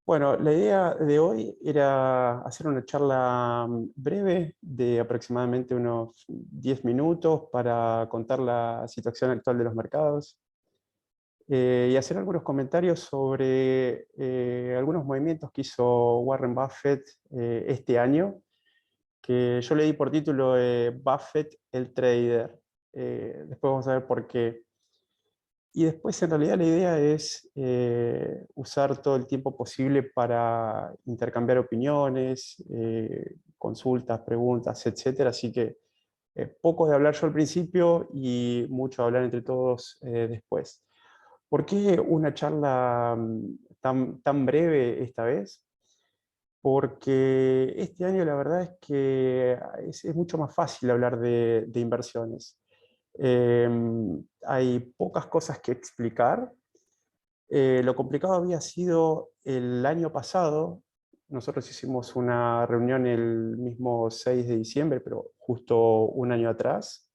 Bueno, la idea de hoy era hacer una charla breve de aproximadamente unos 10 minutos para contar la situación actual de los mercados y hacer algunos comentarios sobre algunos movimientos que hizo Warren Buffett este año, que yo le di por título Buffett el Trader. Después vamos a ver por qué. Y después, en realidad, la idea es usar todo el tiempo posible para intercambiar opiniones, consultas, preguntas, etcétera. Así que poco de hablar yo al principio y mucho de hablar entre todos después. ¿Por qué una charla tan breve esta vez? Porque este año la verdad es que es mucho más fácil hablar de inversiones. Hay pocas cosas que explicar. Lo complicado había sido el año pasado. Nosotros hicimos una reunión el mismo 6 de diciembre, pero justo un año atrás,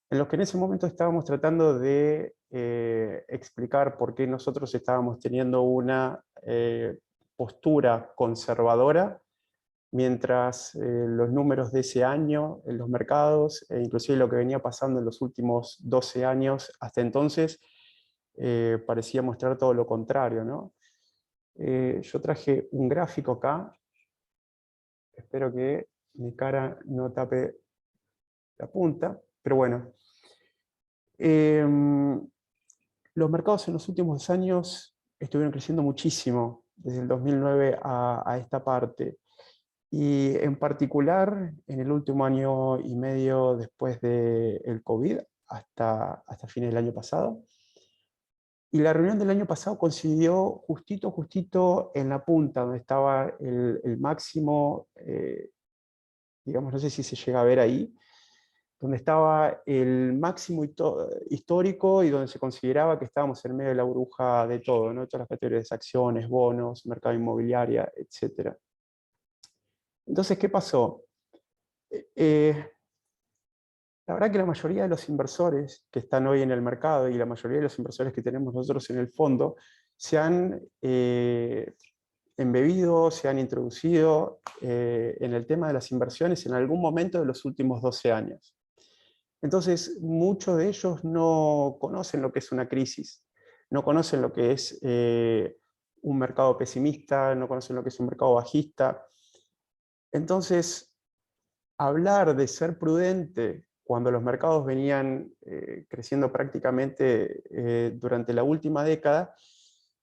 en los que en ese momento estábamos tratando de explicar por qué nosotros estábamos teniendo una postura conservadora, mientras los números de ese año en los mercados, e inclusive lo que venía pasando en los últimos 12 años hasta entonces, parecía mostrar todo lo contrario, ¿no? Yo traje un gráfico acá, espero que mi cara no tape la punta, pero bueno. Los mercados en los últimos años estuvieron creciendo muchísimo, desde el 2009 a esta parte. Y en particular, en el último año y medio después del COVID, hasta fines del año pasado. Y la reunión del año pasado coincidió justito en la punta, donde estaba el máximo, digamos, no sé si se llega a ver ahí, donde estaba el máximo histórico y donde se consideraba que estábamos en medio de la burbuja de todo, ¿no? Todas las categorías de acciones, bonos, mercado inmobiliario, etc. Entonces, ¿qué pasó? Eh, La verdad que la mayoría de los inversores que están hoy en el mercado y la mayoría de los inversores que tenemos nosotros en el fondo se han embebido, se han introducido en el tema de las inversiones en algún momento de los últimos 12 años. Entonces, muchos de ellos no conocen lo que es una crisis, no conocen lo que es un mercado pesimista, no conocen lo que es un mercado bajista. Entonces, hablar de ser prudente cuando los mercados venían creciendo prácticamente durante la última década,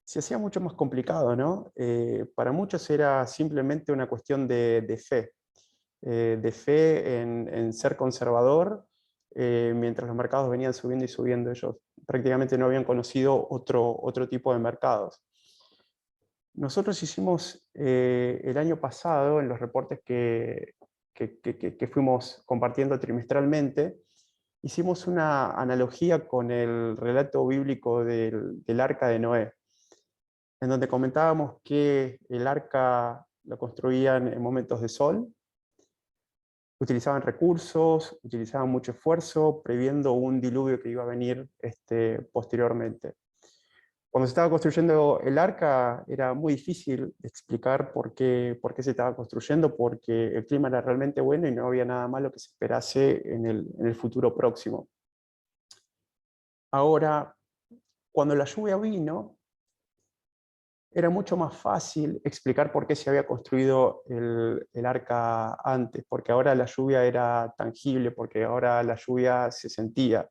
se hacía mucho más complicado, ¿no? Para muchos era simplemente una cuestión de fe en ser conservador, mientras los mercados venían subiendo y subiendo. Ellos prácticamente no habían conocido otro tipo de mercados. Nosotros hicimos el año pasado, en los reportes que fuimos compartiendo trimestralmente, hicimos una analogía con el relato bíblico del Arca de Noé, en donde comentábamos que el arca lo construían en momentos de sol, utilizaban recursos, utilizaban mucho esfuerzo, previendo un diluvio que iba a venir posteriormente. Cuando se estaba construyendo el arca era muy difícil explicar por qué se estaba construyendo, porque el clima era realmente bueno y no había nada malo que se esperase en el futuro próximo. Ahora, cuando la lluvia vino, era mucho más fácil explicar por qué se había construido el arca antes, porque ahora la lluvia era tangible, porque ahora la lluvia se sentía.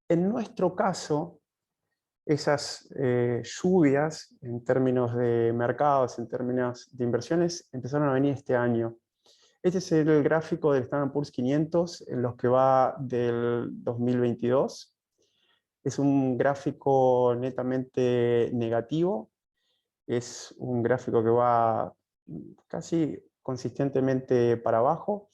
En nuestro caso, esas lluvias en términos de mercados, en términos de inversiones, empezaron a venir este año. Este es el gráfico del Standard Poor's 500 en los que va del 2022. Es un gráfico netamente negativo. Es un gráfico que va casi consistentemente para abajo.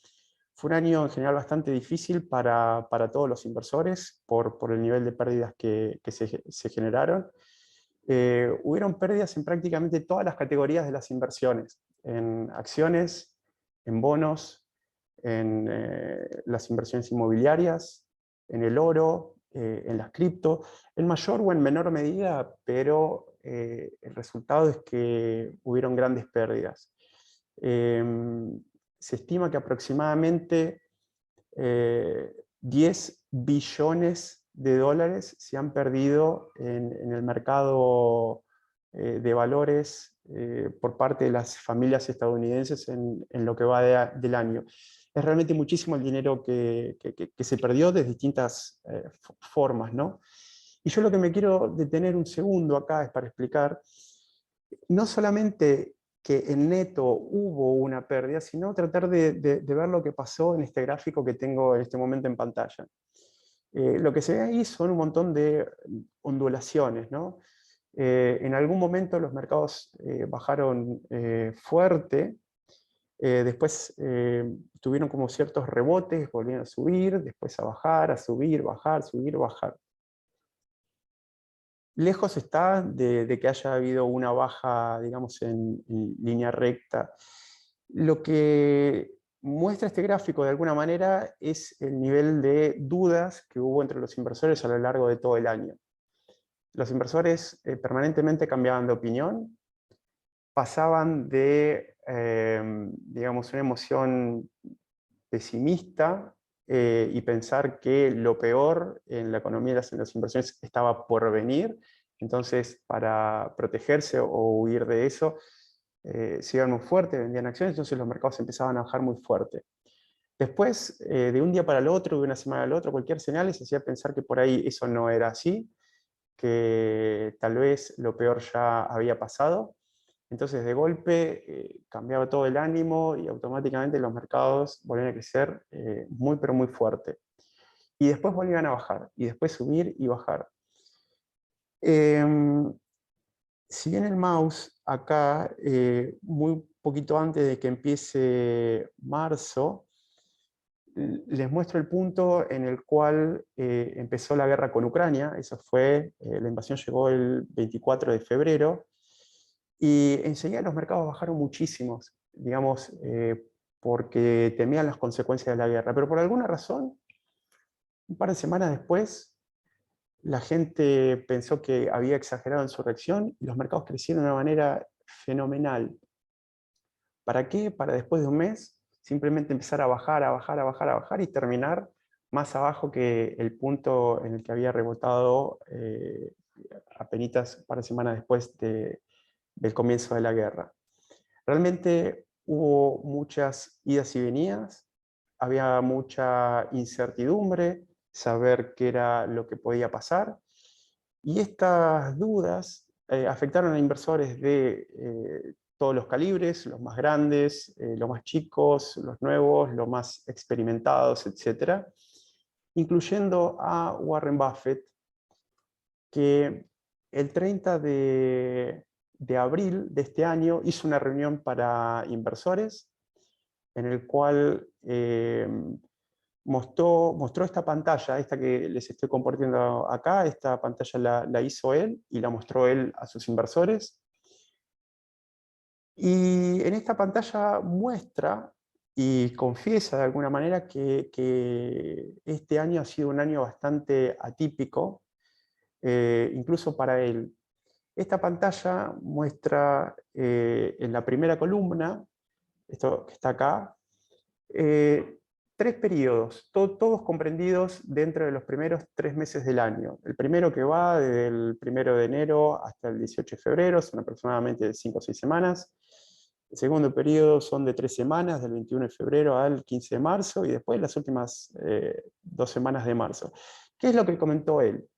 Fue un año en general bastante difícil para todos los inversores por el nivel de pérdidas que se generaron. Hubieron pérdidas en prácticamente todas las categorías de las inversiones, en acciones, en bonos, en las inversiones inmobiliarias, en el oro, en las cripto, en mayor o en menor medida, pero el resultado es que hubieron grandes pérdidas. Se estima que aproximadamente 10 billones de dólares se han perdido en el mercado de valores por parte de las familias estadounidenses en lo que va del año. Es realmente muchísimo el dinero que se perdió de distintas formas, ¿no? Y yo lo que me quiero detener un segundo acá es para explicar no solamente que en neto hubo una pérdida, sino tratar de ver lo que pasó en este gráfico que tengo en este momento en pantalla. Lo que se ve ahí son un montón de ondulaciones, ¿no? En algún momento los mercados bajaron fuerte, después tuvieron como ciertos rebotes, volvieron a subir, después a bajar, a subir, bajar, subir, bajar. Lejos está de que haya habido una baja, digamos, en línea recta. Lo que muestra este gráfico de alguna manera es el nivel de dudas que hubo entre los inversores a lo largo de todo el año. Los inversores permanentemente cambiaban de opinión, pasaban de, digamos, una emoción pesimista y pensar que lo peor en la economía de las inversiones estaba por venir. Entonces, para protegerse o huir de eso, se iban muy fuerte, vendían acciones, entonces los mercados empezaban a bajar muy fuerte. Después, de un día para el otro, de una semana al otro, cualquier señal les hacía pensar que por ahí eso no era así, que tal vez lo peor ya había pasado. Entonces, de golpe, cambiaba todo el ánimo y automáticamente los mercados volvían a crecer muy, pero muy fuerte. Y después volvían a bajar, y después subir y bajar. Si bien el mouse acá, muy poquito antes de que empiece marzo, les muestro el punto en el cual empezó la guerra con Ucrania. Eso fue, la invasión llegó el 24 de febrero, y enseguida los mercados bajaron muchísimos, digamos, porque temían las consecuencias de la guerra. Pero por alguna razón, un par de semanas después, la gente pensó que había exagerado en su reacción y los mercados crecieron de una manera fenomenal. ¿Para qué? Para después de un mes simplemente empezar a bajar, a bajar, a bajar, a bajar y terminar más abajo que el punto en el que había rebotado apenas un par de semanas después del comienzo de la guerra. Realmente hubo muchas idas y venidas, había mucha incertidumbre, saber qué era lo que podía pasar, y estas dudas afectaron a inversores de todos los calibres, los más grandes, los más chicos, los nuevos, los más experimentados, etc., incluyendo a Warren Buffett, que el 30 de abril de este año hizo una reunión para inversores en el cual mostró esta pantalla, esta que les estoy compartiendo acá. Esta pantalla la hizo él y la mostró él a sus inversores. Y en esta pantalla muestra y confiesa de alguna manera que este año ha sido un año bastante atípico, incluso para él. Esta pantalla muestra en la primera columna, esto que está acá, tres periodos, todos comprendidos dentro de los primeros 3 meses del año. El primero, que va desde el 1 de enero hasta el 18 de febrero, son aproximadamente 5 o 6 semanas. El segundo periodo son de 3 semanas, del 21 de febrero al 15 de marzo, y después las últimas 2 semanas de marzo. ¿Qué es lo que comentó él?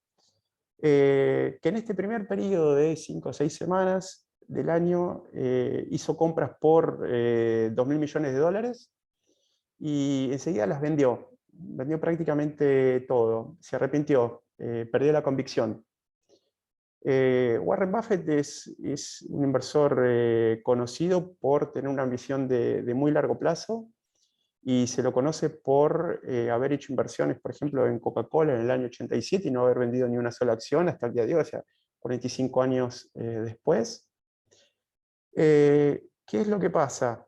Que en este primer periodo de 5 o 6 semanas del año hizo compras por 2.000 millones de dólares, y enseguida las vendió. Vendió prácticamente todo. Se arrepintió, perdió la convicción. Warren Buffett es un inversor conocido por tener una visión de muy largo plazo, y se lo conoce por haber hecho inversiones, por ejemplo, en Coca-Cola en el año 87 y no haber vendido ni una sola acción hasta el día de hoy, o sea, 45 años después. ¿Qué es lo que pasa?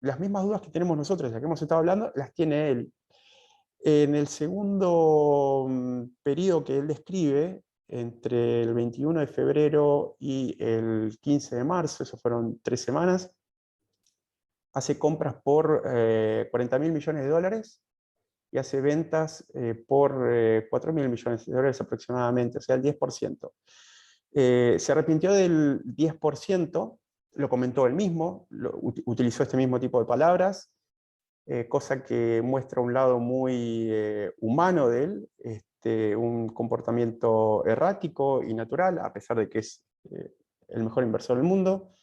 Las mismas dudas que tenemos nosotros, ya que hemos estado hablando, las tiene él. En el segundo periodo que él describe, entre el 21 de febrero y el 15 de marzo, eso fueron 3 semanas, hace compras por 40.000 millones de dólares y hace ventas por 4.000 millones de dólares aproximadamente, o sea, el 10%. Se arrepintió del 10%, lo comentó él mismo, utilizó este mismo tipo de palabras, cosa que muestra un lado muy humano de él, un comportamiento errático y natural, a pesar de que es el mejor inversor del mundo.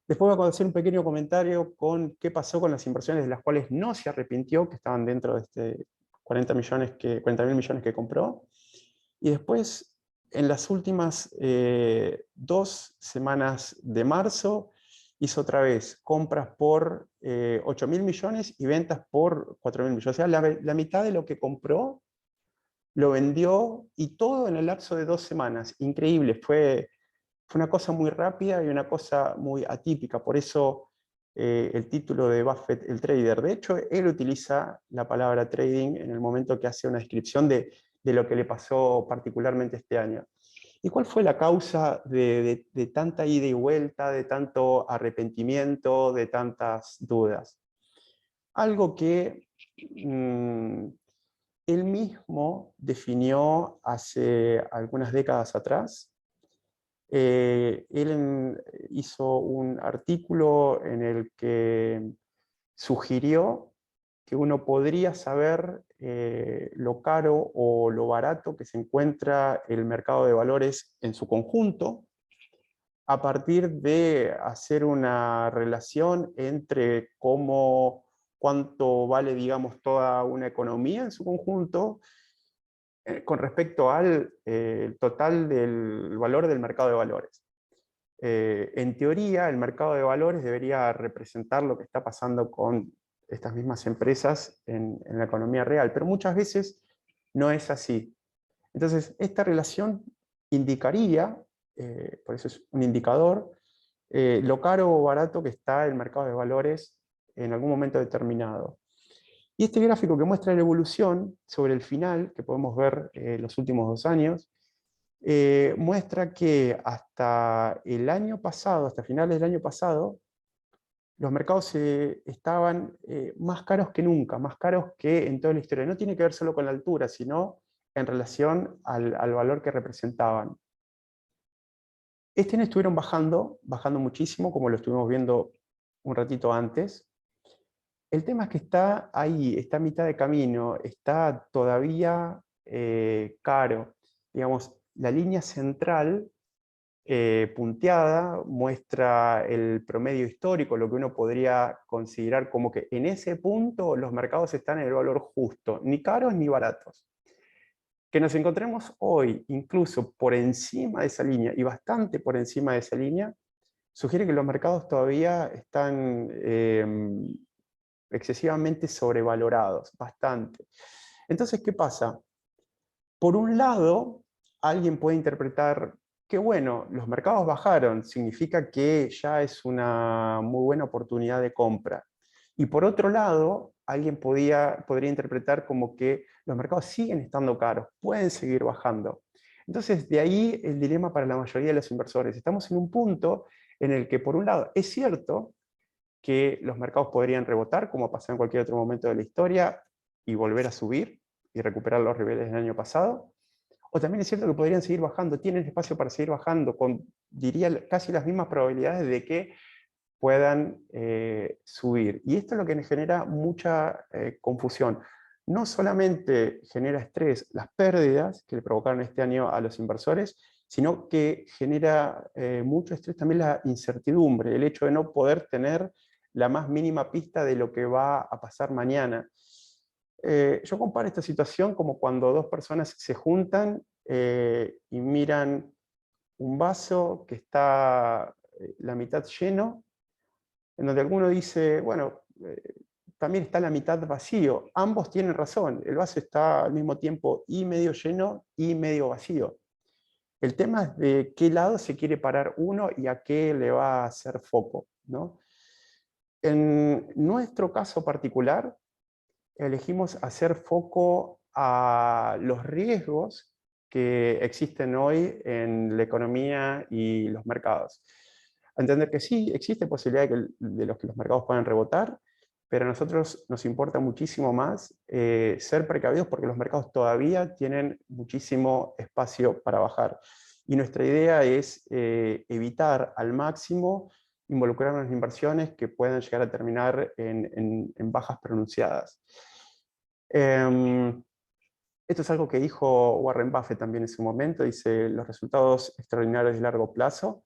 Después voy a hacer un pequeño comentario con qué pasó con las inversiones de las cuales no se arrepintió, que estaban dentro de este 40.000 millones que compró. Y después, en las últimas 2 semanas de marzo, hizo otra vez compras por 8.000 millones y ventas por 4.000 millones. O sea, la mitad de lo que compró lo vendió, y todo en el lapso de 2 semanas. Increíble, fue una cosa muy rápida y una cosa muy atípica. Por eso el título de Buffett, el trader. De hecho, él utiliza la palabra trading en el momento que hace una descripción de lo que le pasó particularmente este año. ¿Y cuál fue la causa de tanta ida y vuelta, de tanto arrepentimiento, de tantas dudas? Algo que él mismo definió hace algunas décadas atrás. Él hizo un artículo en el que sugirió que uno podría saber lo caro o lo barato que se encuentra el mercado de valores en su conjunto, a partir de hacer una relación entre cuánto vale, digamos, toda una economía en su conjunto con respecto al total del valor del mercado de valores. En teoría, el mercado de valores debería representar lo que está pasando con estas mismas empresas en la economía real, pero muchas veces no es así. Entonces, esta relación indicaría, por eso es un indicador, lo caro o barato que está el mercado de valores en algún momento determinado. Y este gráfico que muestra la evolución sobre el final, que podemos ver los últimos 2 años, muestra que hasta el año pasado, hasta finales del año pasado, los mercados estaban más caros que nunca, más caros que en toda la historia. No tiene que ver solo con la altura, sino en relación al valor que representaban. Este año estuvieron bajando muchísimo, como lo estuvimos viendo un ratito antes. El tema es que está ahí, está a mitad de camino, está todavía caro. Digamos, la línea central punteada muestra el promedio histórico, lo que uno podría considerar como que en ese punto los mercados están en el valor justo, ni caros ni baratos. Que nos encontremos hoy incluso por encima de esa línea, y bastante por encima de esa línea, sugiere que los mercados todavía están excesivamente sobrevalorados, bastante. Entonces, ¿qué pasa? Por un lado, alguien puede interpretar que bueno, los mercados bajaron, significa que ya es una muy buena oportunidad de compra. Y por otro lado, alguien podría interpretar como que los mercados siguen estando caros, pueden seguir bajando. Entonces, de ahí el dilema para la mayoría de los inversores. Estamos en un punto en el que, por un lado, es cierto que los mercados podrían rebotar, como pasó en cualquier otro momento de la historia, y volver a subir y recuperar los niveles del año pasado. O también es cierto que podrían seguir bajando, tienen espacio para seguir bajando, con, diría, casi las mismas probabilidades de que puedan subir. Y esto es lo que genera mucha confusión. No solamente genera estrés las pérdidas que le provocaron este año a los inversores, sino que genera mucho estrés también la incertidumbre, el hecho de no poder tener la más mínima pista de lo que va a pasar mañana. Yo comparo esta situación como cuando 2 personas se juntan y miran un vaso que está la mitad lleno, en donde alguno dice, bueno, también está la mitad vacío. Ambos tienen razón, el vaso está al mismo tiempo y medio lleno y medio vacío. El tema es de qué lado se quiere parar uno y a qué le va a hacer foco, ¿no? En nuestro caso particular, elegimos hacer foco a los riesgos que existen hoy en la economía y los mercados. Entender que sí, existe posibilidad de que los mercados puedan rebotar, pero a nosotros nos importa muchísimo más ser precavidos porque los mercados todavía tienen muchísimo espacio para bajar. Y nuestra idea es evitar al máximo involucrarnos en inversiones que puedan llegar a terminar en bajas pronunciadas. Esto es algo que dijo Warren Buffett también en su momento. Dice, los resultados extraordinarios de largo plazo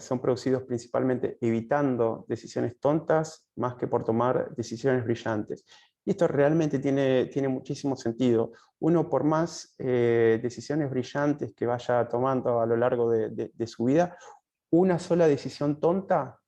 son producidos principalmente evitando decisiones tontas más que por tomar decisiones brillantes. Y esto realmente tiene muchísimo sentido. Uno, por más decisiones brillantes que vaya tomando a lo largo de su vida, una sola decisión tonta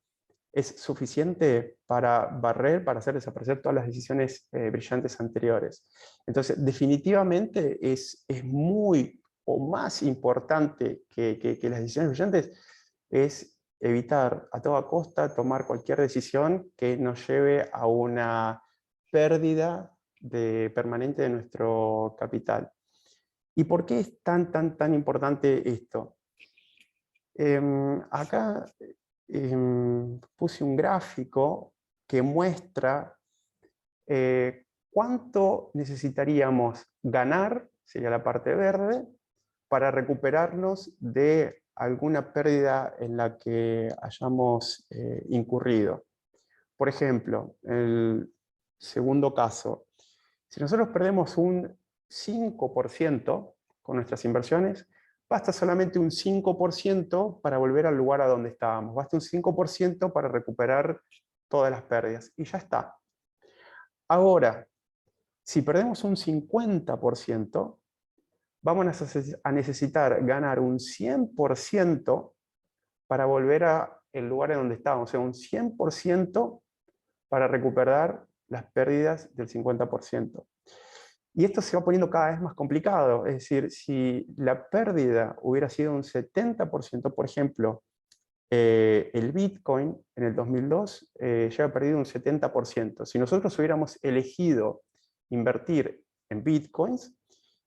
es suficiente para barrer, para hacer desaparecer todas las decisiones brillantes anteriores. Entonces, definitivamente es muy o más importante que las decisiones brillantes es evitar a toda costa tomar cualquier decisión que nos lleve a una pérdida permanente de nuestro capital. ¿Y por qué es tan importante esto? Acá puse un gráfico que muestra cuánto necesitaríamos ganar, sería la parte verde, para recuperarnos de alguna pérdida en la que hayamos incurrido. Por ejemplo, el segundo caso, si nosotros perdemos un 5% con nuestras inversiones, basta solamente un 5% para volver al lugar a donde estábamos. Basta un 5% para recuperar todas las pérdidas. Y ya está. Ahora, si perdemos un 50%, vamos a necesitar ganar un 100% para volver al lugar en donde estábamos. O sea, un 100% para recuperar las pérdidas del 50%. Y esto se va poniendo cada vez más complicado. Es decir, si la pérdida hubiera sido un 70%, por ejemplo, el Bitcoin en el 2002 ya ha perdido un 70%. Si nosotros hubiéramos elegido invertir en Bitcoins,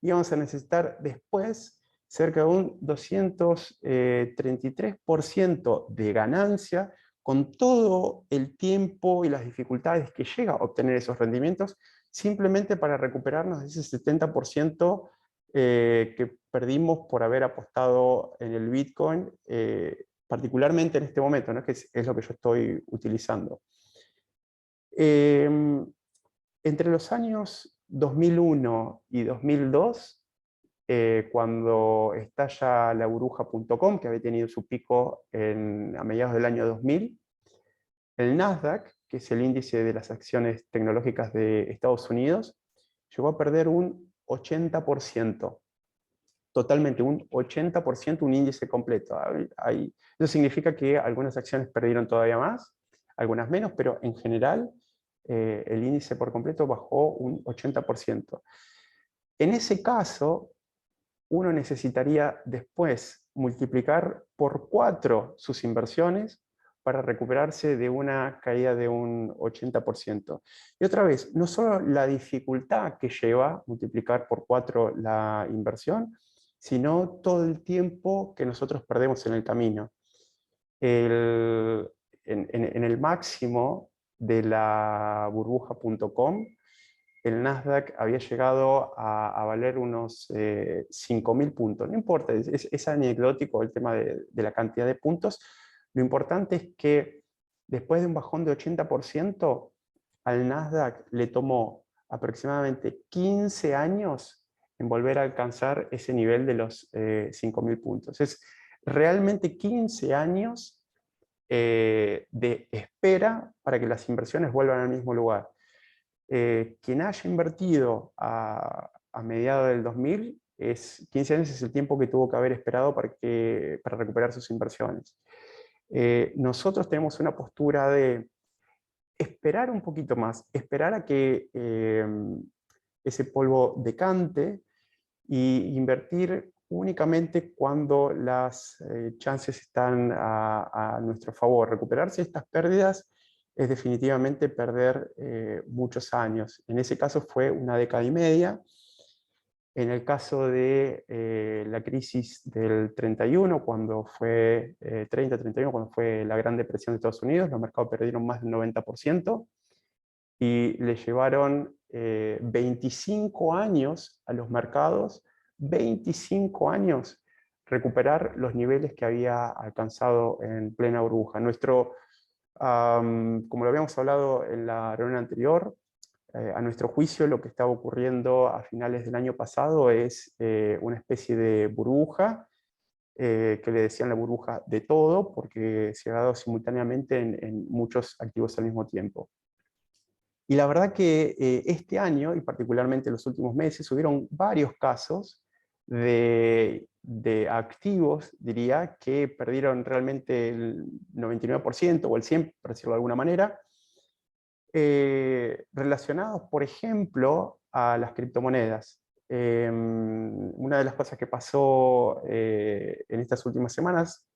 íbamos a necesitar después cerca de un 233% de ganancia con todo el tiempo y las dificultades que llega a obtener esos rendimientos, simplemente para recuperarnos de ese 70% que perdimos por haber apostado en el Bitcoin, particularmente en este momento, ¿no? Que es lo que yo estoy utilizando. Entre los años 2001 y 2002, cuando estalla la burbuja.com, que había tenido su pico a mediados del año 2000, el Nasdaq, que es el índice de las acciones tecnológicas de Estados Unidos, llegó a perder un 80%. Totalmente, un 80%, un índice completo. Eso significa que algunas acciones perdieron todavía más, algunas menos, pero en general el índice por completo bajó un 80%. En ese caso, uno necesitaría después multiplicar por 4 sus inversiones para recuperarse de una caída de un 80%. Y otra vez, no solo la dificultad que lleva multiplicar por 4 la inversión, sino todo el tiempo que nosotros perdemos en el camino. En el máximo de la burbuja.com, el Nasdaq había llegado a valer unos 5.000 puntos. No importa, es anecdótico el tema de la cantidad de puntos. Lo importante es que después de un bajón de 80%, al Nasdaq le tomó aproximadamente 15 años en volver a alcanzar ese nivel de los 5.000 puntos. Es realmente 15 años de espera para que las inversiones vuelvan al mismo lugar. Quien haya invertido a mediados del 2000, 15 años es el tiempo que tuvo que haber esperado para recuperar sus inversiones. Nosotros tenemos una postura de esperar un poquito más, esperar a que ese polvo decante e invertir únicamente cuando las chances están a nuestro favor. Recuperarse estas pérdidas es definitivamente perder muchos años. En ese caso fue una década y media. En el caso de la crisis del 31, cuando fue 30-31, cuando fue la Gran Depresión de Estados Unidos, los mercados perdieron más del 90% y le llevaron 25 años a los mercados, 25 años, recuperar los niveles que había alcanzado en plena burbuja. Como lo habíamos hablado en la reunión anterior, a nuestro juicio lo que estaba ocurriendo a finales del año pasado es una especie de burbuja, que le decían la burbuja de todo, porque se ha dado simultáneamente en muchos activos al mismo tiempo. Y la verdad que este año, y particularmente en los últimos meses, hubieron varios casos de activos, diría, que perdieron realmente el 99% o el 100%, por decirlo de alguna manera, relacionados, por ejemplo, a las criptomonedas. Una de las cosas que pasó en estas últimas semanas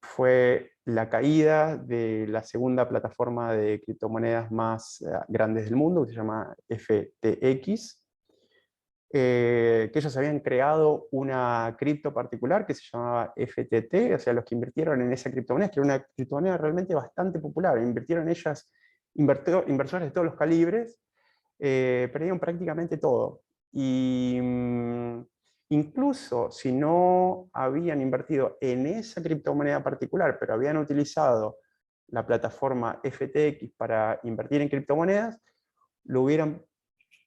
fue la caída de la segunda plataforma de criptomonedas más grandes del mundo, que se llama FTX, que ellos habían creado una cripto particular que se llamaba FTT, o sea, los que invirtieron en esa criptomoneda, que era una criptomoneda realmente bastante popular, invirtieron en ellas inversores de todos los calibres, perdieron prácticamente todo. Y incluso si no habían invertido en esa criptomoneda particular, pero habían utilizado la plataforma FTX para invertir en criptomonedas, lo hubieran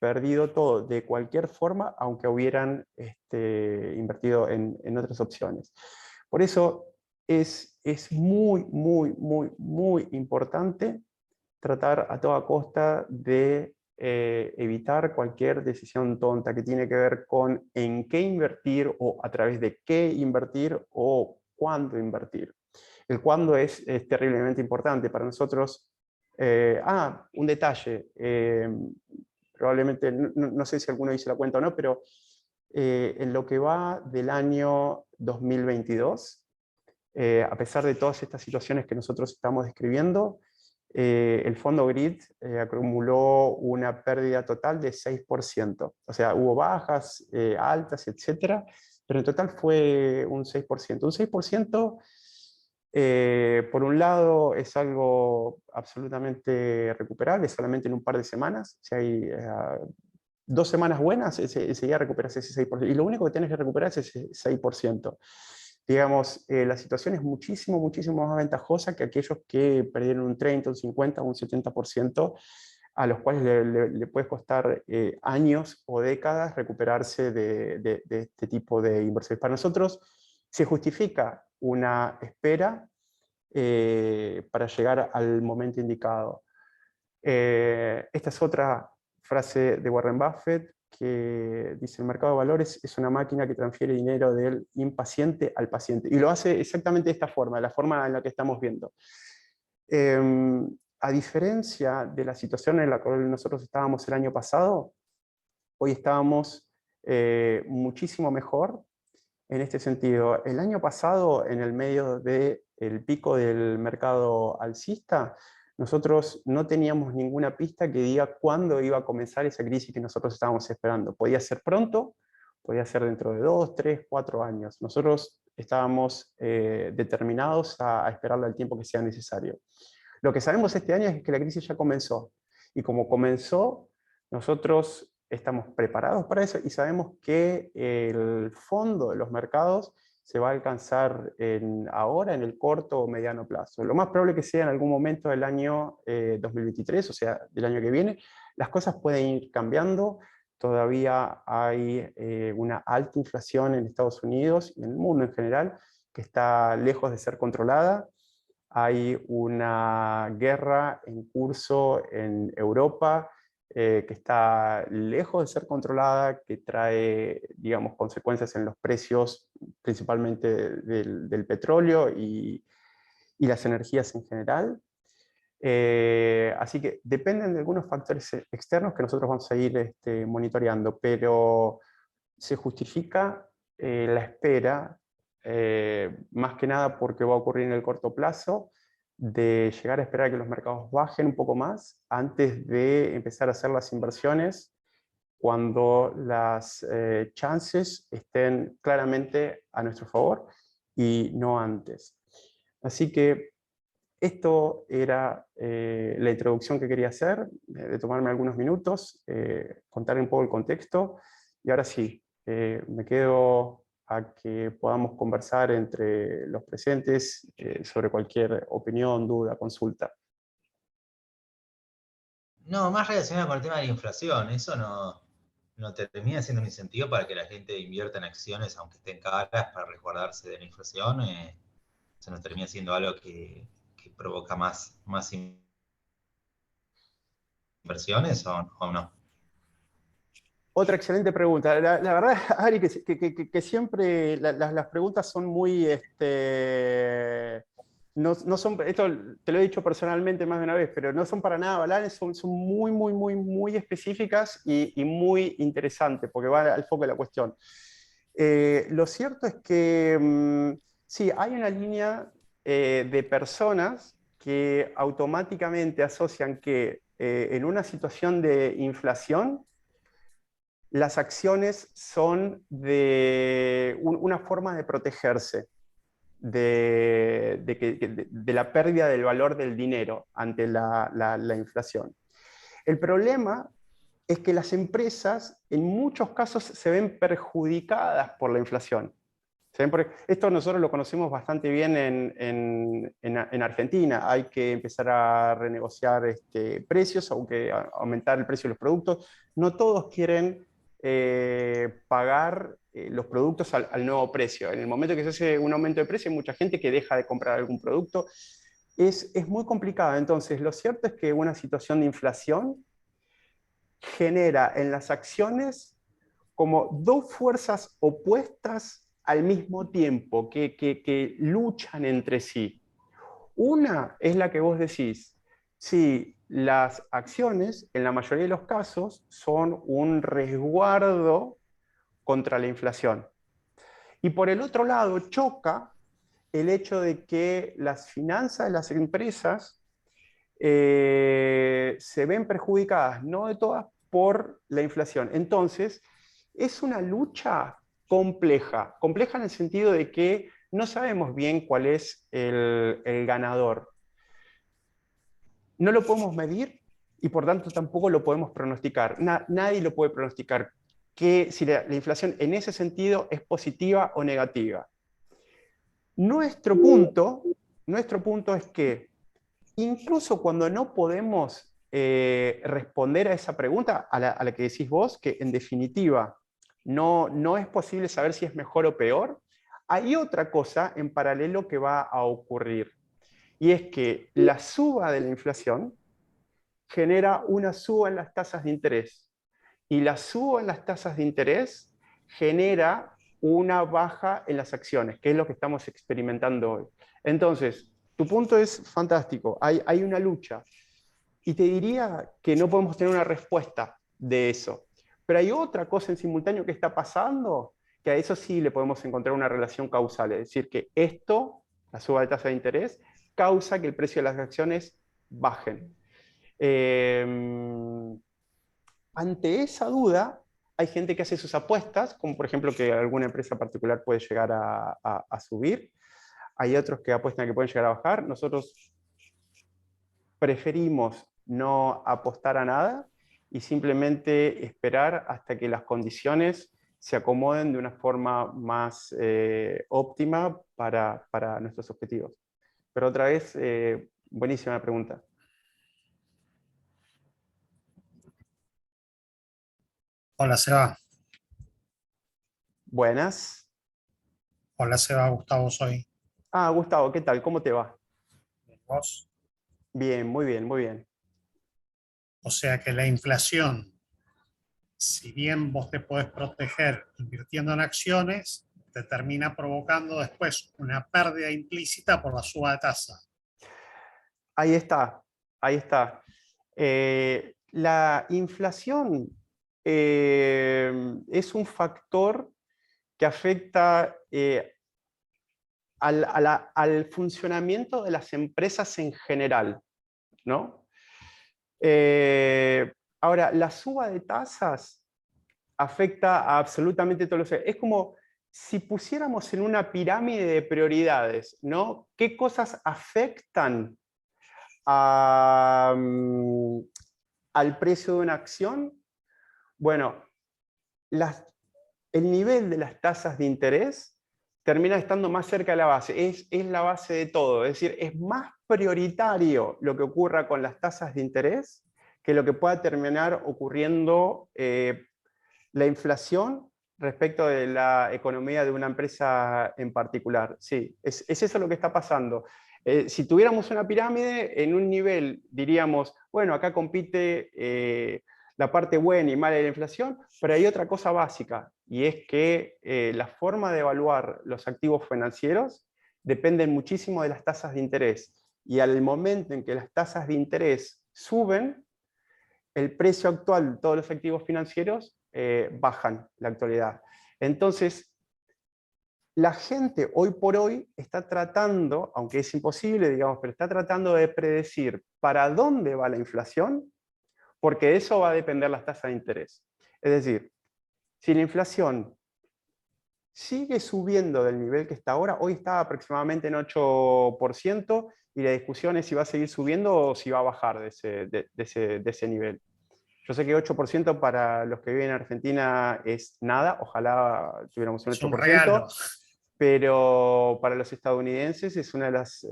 perdido todo de cualquier forma, aunque hubieran invertido en otras opciones. Por eso es muy, muy, muy, muy importante tratar a toda costa de evitar cualquier decisión tonta que tiene que ver con en qué invertir o a través de qué invertir o cuándo invertir. El cuándo es terriblemente importante para nosotros. Un detalle, probablemente, no sé si alguno hizo la cuenta o no, pero en lo que va del año 2022, a pesar de todas estas situaciones que nosotros estamos describiendo, el fondo GRID acumuló una pérdida total de 6%. O sea, hubo bajas, altas, etcétera, pero en total fue un 6%. Un 6%, por un lado, es algo absolutamente recuperable, solamente en un par de semanas. Si hay 2 semanas buenas, enseguida recuperas ese 6%. Y lo único que tienes que recuperar es ese 6%. Digamos, la situación es muchísimo, muchísimo más ventajosa que aquellos que perdieron un 30, un 50, un 70%, a los cuales le puede costar años o décadas recuperarse de este tipo de inversiones. Para nosotros se justifica una espera para llegar al momento indicado. Esta es otra frase de Warren Buffett que dice: el mercado de valores es una máquina que transfiere dinero del impaciente al paciente. Y lo hace exactamente de esta forma, de la forma en la que estamos viendo. A diferencia de la situación en la cual nosotros estábamos el año pasado, hoy estábamos muchísimo mejor en este sentido. El año pasado, en el medio del pico del mercado alcista, nosotros no teníamos ninguna pista que diga cuándo iba a comenzar esa crisis que nosotros estábamos esperando. Podía ser pronto, podía ser dentro de 2, 3, 4 años. Nosotros estábamos determinados a esperarle el tiempo que sea necesario. Lo que sabemos este año es que la crisis ya comenzó. Y como comenzó, nosotros estamos preparados para eso y sabemos que el fondo de los mercados se va a alcanzar ahora en el corto o mediano plazo. Lo más probable que sea en algún momento del año 2023, o sea, del año que viene. Las cosas pueden ir cambiando. Todavía hay una alta inflación en Estados Unidos y en el mundo en general que está lejos de ser controlada. Hay una guerra en curso en Europa que está lejos de ser controlada, que trae, digamos, consecuencias en los precios, principalmente del petróleo y las energías en general. Así que dependen de algunos factores externos que nosotros vamos a ir monitoreando, pero se justifica la espera, más que nada porque va a ocurrir en el corto plazo, de llegar a esperar a que los mercados bajen un poco más antes de empezar a hacer las inversiones cuando las chances estén claramente a nuestro favor y no antes. Así que esto era la introducción que quería hacer, de tomarme algunos minutos, contar un poco el contexto, y ahora sí, me quedo a que podamos conversar entre los presentes sobre cualquier opinión, duda, consulta. No, más relacionado con el tema de la inflación, eso no termina siendo un incentivo para que la gente invierta en acciones, aunque estén caras, para resguardarse de la inflación. Eso no termina siendo algo que provoca más inversiones o no. Otra excelente pregunta. La verdad, Ari, que siempre las preguntas son muy, no son, esto te lo he dicho personalmente más de una vez, pero no son para nada banales, son muy específicas y muy interesantes, porque van al foco de la cuestión. Lo cierto es que sí, hay una línea de personas que automáticamente asocian que en una situación de inflación, las acciones son una forma de protegerse de la pérdida del valor del dinero ante la inflación. El problema es que las empresas en muchos casos se ven perjudicadas por la inflación. Esto nosotros lo conocemos bastante bien en Argentina. Hay que empezar a renegociar precios, aunque aumentar el precio de los productos. No todos quieren pagar los productos al nuevo precio. En el momento que se hace un aumento de precio, hay mucha gente que deja de comprar algún producto. Es muy complicado. Entonces, lo cierto es que una situación de inflación genera en las acciones como dos fuerzas opuestas al mismo tiempo, que luchan entre sí. Una es la que vos decís, si las acciones, en la mayoría de los casos, son un resguardo contra la inflación. Y por el otro lado, choca el hecho de que las finanzas de las empresas se ven perjudicadas, no de todas, por la inflación. Entonces, es una lucha compleja, compleja en el sentido de que no sabemos bien cuál es el ganador. No lo podemos medir y por tanto tampoco lo podemos pronosticar. Nadie lo puede pronosticar si la inflación en ese sentido es positiva o negativa. Nuestro punto es que incluso cuando no podemos responder a esa pregunta, a la que decís vos, que en definitiva no es posible saber si es mejor o peor, hay otra cosa en paralelo que va a ocurrir. Y es que la suba de la inflación genera una suba en las tasas de interés. Y la suba en las tasas de interés genera una baja en las acciones, que es lo que estamos experimentando hoy. Entonces, tu punto es fantástico, hay una lucha. Y te diría que no podemos tener una respuesta de eso. Pero hay otra cosa en simultáneo que está pasando, que a eso sí le podemos encontrar una relación causal. Es decir, que esto, la suba de tasa de interés, causa que el precio de las acciones bajen. Ante esa duda, hay gente que hace sus apuestas, como por ejemplo que alguna empresa particular puede llegar a subir. Hay otros que apuestan a que pueden llegar a bajar. Nosotros preferimos no apostar a nada y simplemente esperar hasta que las condiciones se acomoden de una forma más óptima para nuestros objetivos. Pero otra vez, buenísima pregunta. Hola Seba, Buenas. hola Seba, Gustavo soy. Gustavo, ¿qué tal? ¿Cómo te va? ¿Vos? Bien, muy bien, muy bien. O sea que la inflación, si bien vos te podés proteger invirtiendo en acciones, te termina provocando después una pérdida implícita por la suba de tasa. Ahí está, ahí está. La inflación es un factor que afecta al funcionamiento de las empresas en general, ¿no? Ahora, la suba de tasas afecta a absolutamente todos los... Es como si pusiéramos en una pirámide de prioridades, ¿no? ¿Qué cosas afectan al precio de una acción? Bueno, el nivel de las tasas de interés termina estando más cerca de la base, es la base de todo, es decir, es más prioritario lo que ocurra con las tasas de interés que lo que pueda terminar ocurriendo la inflación respecto de la economía de una empresa en particular. Sí, es eso lo que está pasando. Si tuviéramos una pirámide, en un nivel diríamos, bueno, acá compite la parte buena y mala de la inflación, pero hay otra cosa básica, y es que la forma de evaluar los activos financieros dependen muchísimo de las tasas de interés. Y al momento en que las tasas de interés suben, el precio actual de todos los activos financieros bajan en la actualidad. Entonces, la gente hoy por hoy está tratando, aunque es imposible, digamos, pero está tratando de predecir para dónde va la inflación, porque de eso va a depender las tasas de interés. Es decir, si la inflación sigue subiendo del nivel que está ahora, hoy está aproximadamente en 8%, y la discusión es si va a seguir subiendo o si va a bajar de ese nivel. Yo sé que 8% para los que viven en Argentina es nada, ojalá tuviéramos un 8%. Es un regalo. Pero para los estadounidenses es uno de los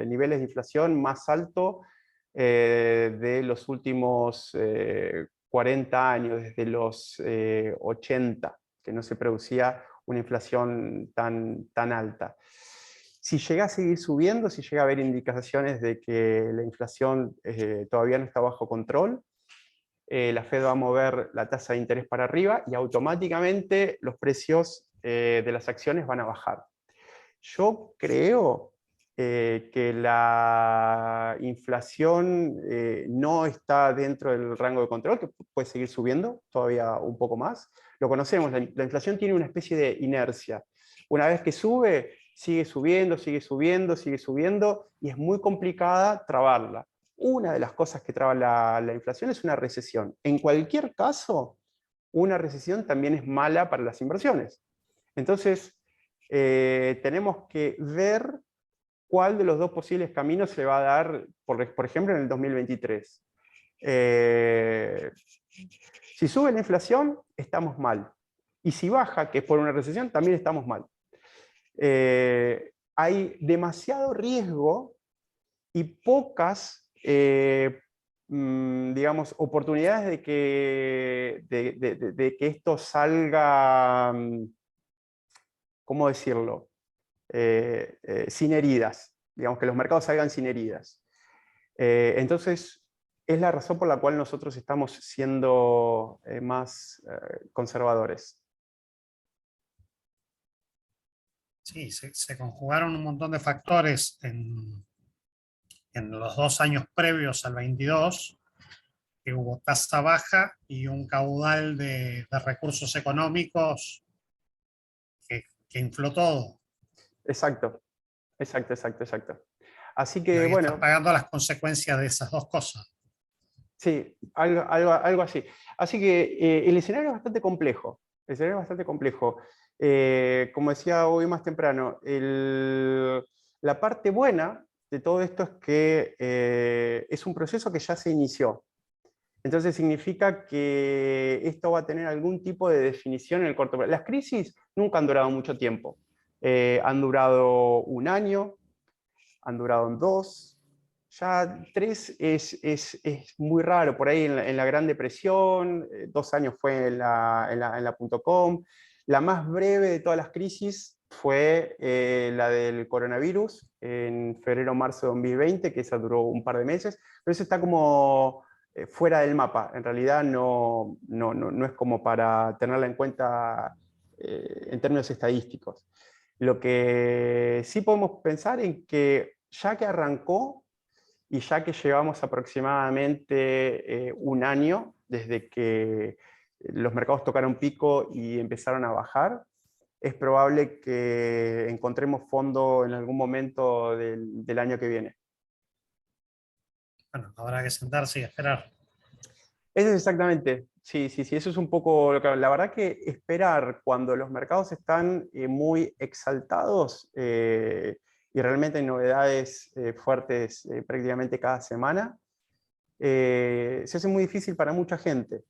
niveles de inflación más alto de los últimos 40 años, desde los 80, que no se producía una inflación tan alta. Si llega a seguir subiendo, si llega a haber indicaciones de que la inflación todavía no está bajo control, la Fed va a mover la tasa de interés para arriba y automáticamente los precios de las acciones van a bajar. Yo creo que la inflación no está dentro del rango de control, que puede seguir subiendo todavía un poco más. Lo conocemos, la inflación tiene una especie de inercia. Una vez que sube, sigue subiendo, sigue subiendo, sigue subiendo, y es muy complicada trabarla. Una de las cosas que traba la inflación es una recesión. En cualquier caso, una recesión también es mala para las inversiones. Entonces, tenemos que ver cuál de los dos posibles caminos se va a dar, por ejemplo, en el 2023. Si sube la inflación, estamos mal. Y si baja, que es por una recesión, también estamos mal. Hay demasiado riesgo y pocas digamos, oportunidades de que esto salga, ¿cómo decirlo? Sin heridas, digamos, que los mercados salgan sin heridas. Entonces, es la razón por la cual nosotros estamos siendo más conservadores. Sí, se conjugaron un montón de factores en los 2 años previos al 22, que hubo tasa baja y un caudal de recursos económicos que infló todo. Exacto. Así que, y hoy bueno, están pagando las consecuencias de esas dos cosas. Sí, algo así. Así que el escenario es bastante complejo. Como decía hoy más temprano, la parte buena de todo esto es que es un proceso que ya se inició. Entonces significa que esto va a tener algún tipo de definición en el corto plazo. Las crisis nunca han durado mucho tiempo. Han durado 1 año, han durado 2, ya 3 es muy raro. Por ahí en la Gran Depresión, 2 años fue en la .com. La más breve de todas las crisis fue la del coronavirus en febrero-marzo de 2020, que esa duró un par de meses, pero eso está como fuera del mapa. En realidad no es como para tenerla en cuenta en términos estadísticos. Lo que sí podemos pensar en que ya que arrancó y ya que llevamos aproximadamente 1 año desde que los mercados tocaron pico y empezaron a bajar, es probable que encontremos fondo en algún momento del año que viene. Bueno, habrá que sentarse y esperar. Eso es exactamente, sí, eso es un poco lo que... La verdad que esperar cuando los mercados están muy exaltados y realmente hay novedades fuertes prácticamente cada semana, se hace muy difícil para mucha gente.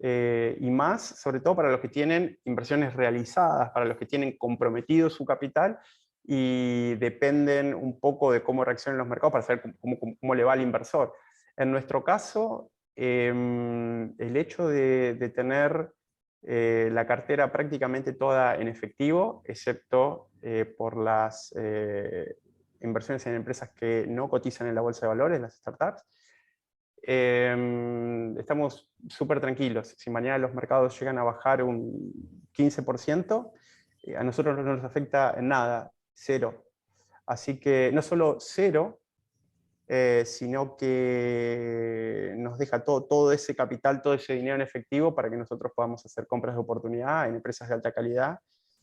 Y más, sobre todo para los que tienen inversiones realizadas, para los que tienen comprometido su capital y dependen un poco de cómo reaccionen los mercados para saber cómo le va al inversor. En nuestro caso, el hecho de tener la cartera prácticamente toda en efectivo, excepto por las inversiones en empresas que no cotizan en la bolsa de valores, las startups, estamos súper tranquilos. Si mañana los mercados llegan a bajar un 15%, a nosotros no nos afecta en nada, cero. Así que no solo cero, sino que nos deja todo ese capital, todo ese dinero en efectivo para que nosotros podamos hacer compras de oportunidad en empresas de alta calidad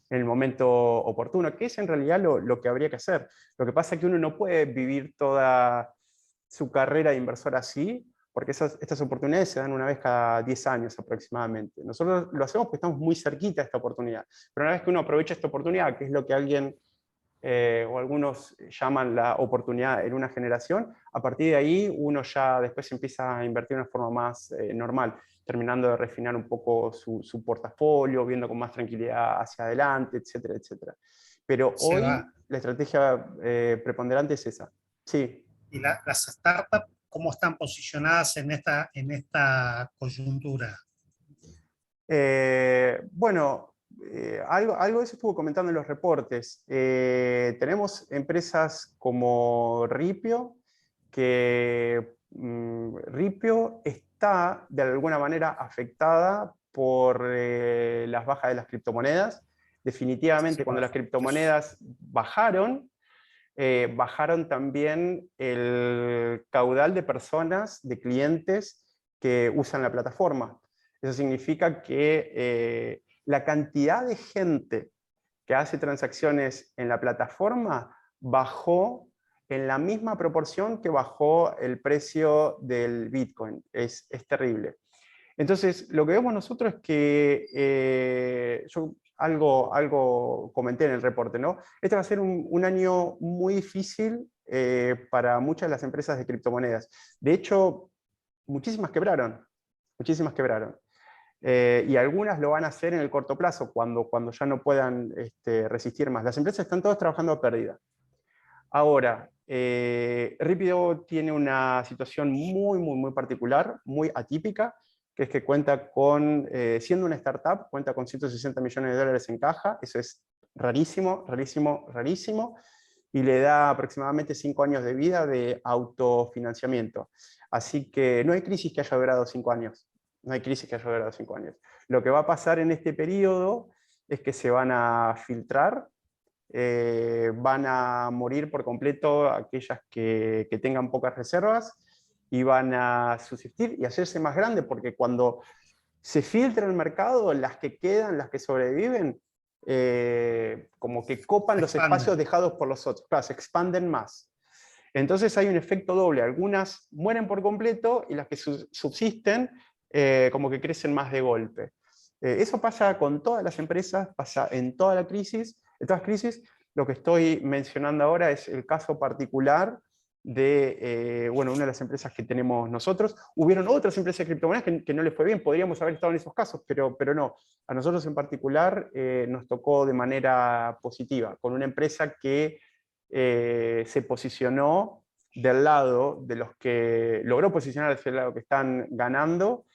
en el momento oportuno, que es en realidad lo que habría que hacer. Lo que pasa es que uno no puede vivir toda su carrera de inversor así, porque estas oportunidades se dan una vez cada 10 años aproximadamente. Nosotros lo hacemos porque estamos muy cerquita de esta oportunidad, pero una vez que uno aprovecha esta oportunidad, que es lo que alguien o algunos llaman la oportunidad en una generación, a partir de ahí uno ya después empieza a invertir de una forma más normal, terminando de refinar un poco su portafolio, viendo con más tranquilidad hacia adelante, etcétera, etcétera. Pero hoy la estrategia preponderante es esa. Sí. ¿Y las startups cómo están posicionadas en esta coyuntura? Bueno, algo de eso estuvo comentando en los reportes. Tenemos empresas como Ripio, que Ripio está de alguna manera afectada por las bajas de las criptomonedas. Definitivamente, cuando las criptomonedas bajaron, bajaron también el caudal de personas, de clientes que usan la plataforma. Eso significa que la cantidad de gente que hace transacciones en la plataforma bajó en la misma proporción que bajó el precio del Bitcoin. Es terrible. Entonces, lo que vemos nosotros es que yo algo comenté en el reporte, ¿no? Este va a ser un año muy difícil para muchas de las empresas de criptomonedas. De hecho, muchísimas quebraron, muchísimas quebraron. Y algunas lo van a hacer en el corto plazo, cuando ya no puedan resistir más. Las empresas están todas trabajando a pérdida. Ahora, Ripio tiene una situación muy particular, muy atípica, que es que cuenta con, siendo una startup, cuenta con 160 millones de dólares en caja. Eso es rarísimo, rarísimo, rarísimo, y le da aproximadamente 5 años de vida de autofinanciamiento. Así que no hay crisis que haya durado 5 años. No hay crisis que haya durado 5 años. Lo que va a pasar en este periodo es que se van a filtrar, van a morir por completo aquellas que tengan pocas reservas, y van a subsistir y hacerse más grandes, porque cuando se filtra el mercado, las que quedan, las que sobreviven, como que copan los espacios dejados por los otros. Claro, se expanden más. Entonces hay un efecto doble. Algunas mueren por completo y las que subsisten como que crecen más de golpe. Eso pasa con todas las empresas, pasa en toda la crisis, en todas las crisis. Lo que estoy mencionando ahora es el caso particular de una de las empresas que tenemos nosotros. Hubieron otras empresas de criptomonedas que no les fue bien, podríamos haber estado en esos casos, pero no. A nosotros en particular nos tocó de manera positiva, con una empresa que se posicionó del lado de los que logró posicionarse del lado que están ganando,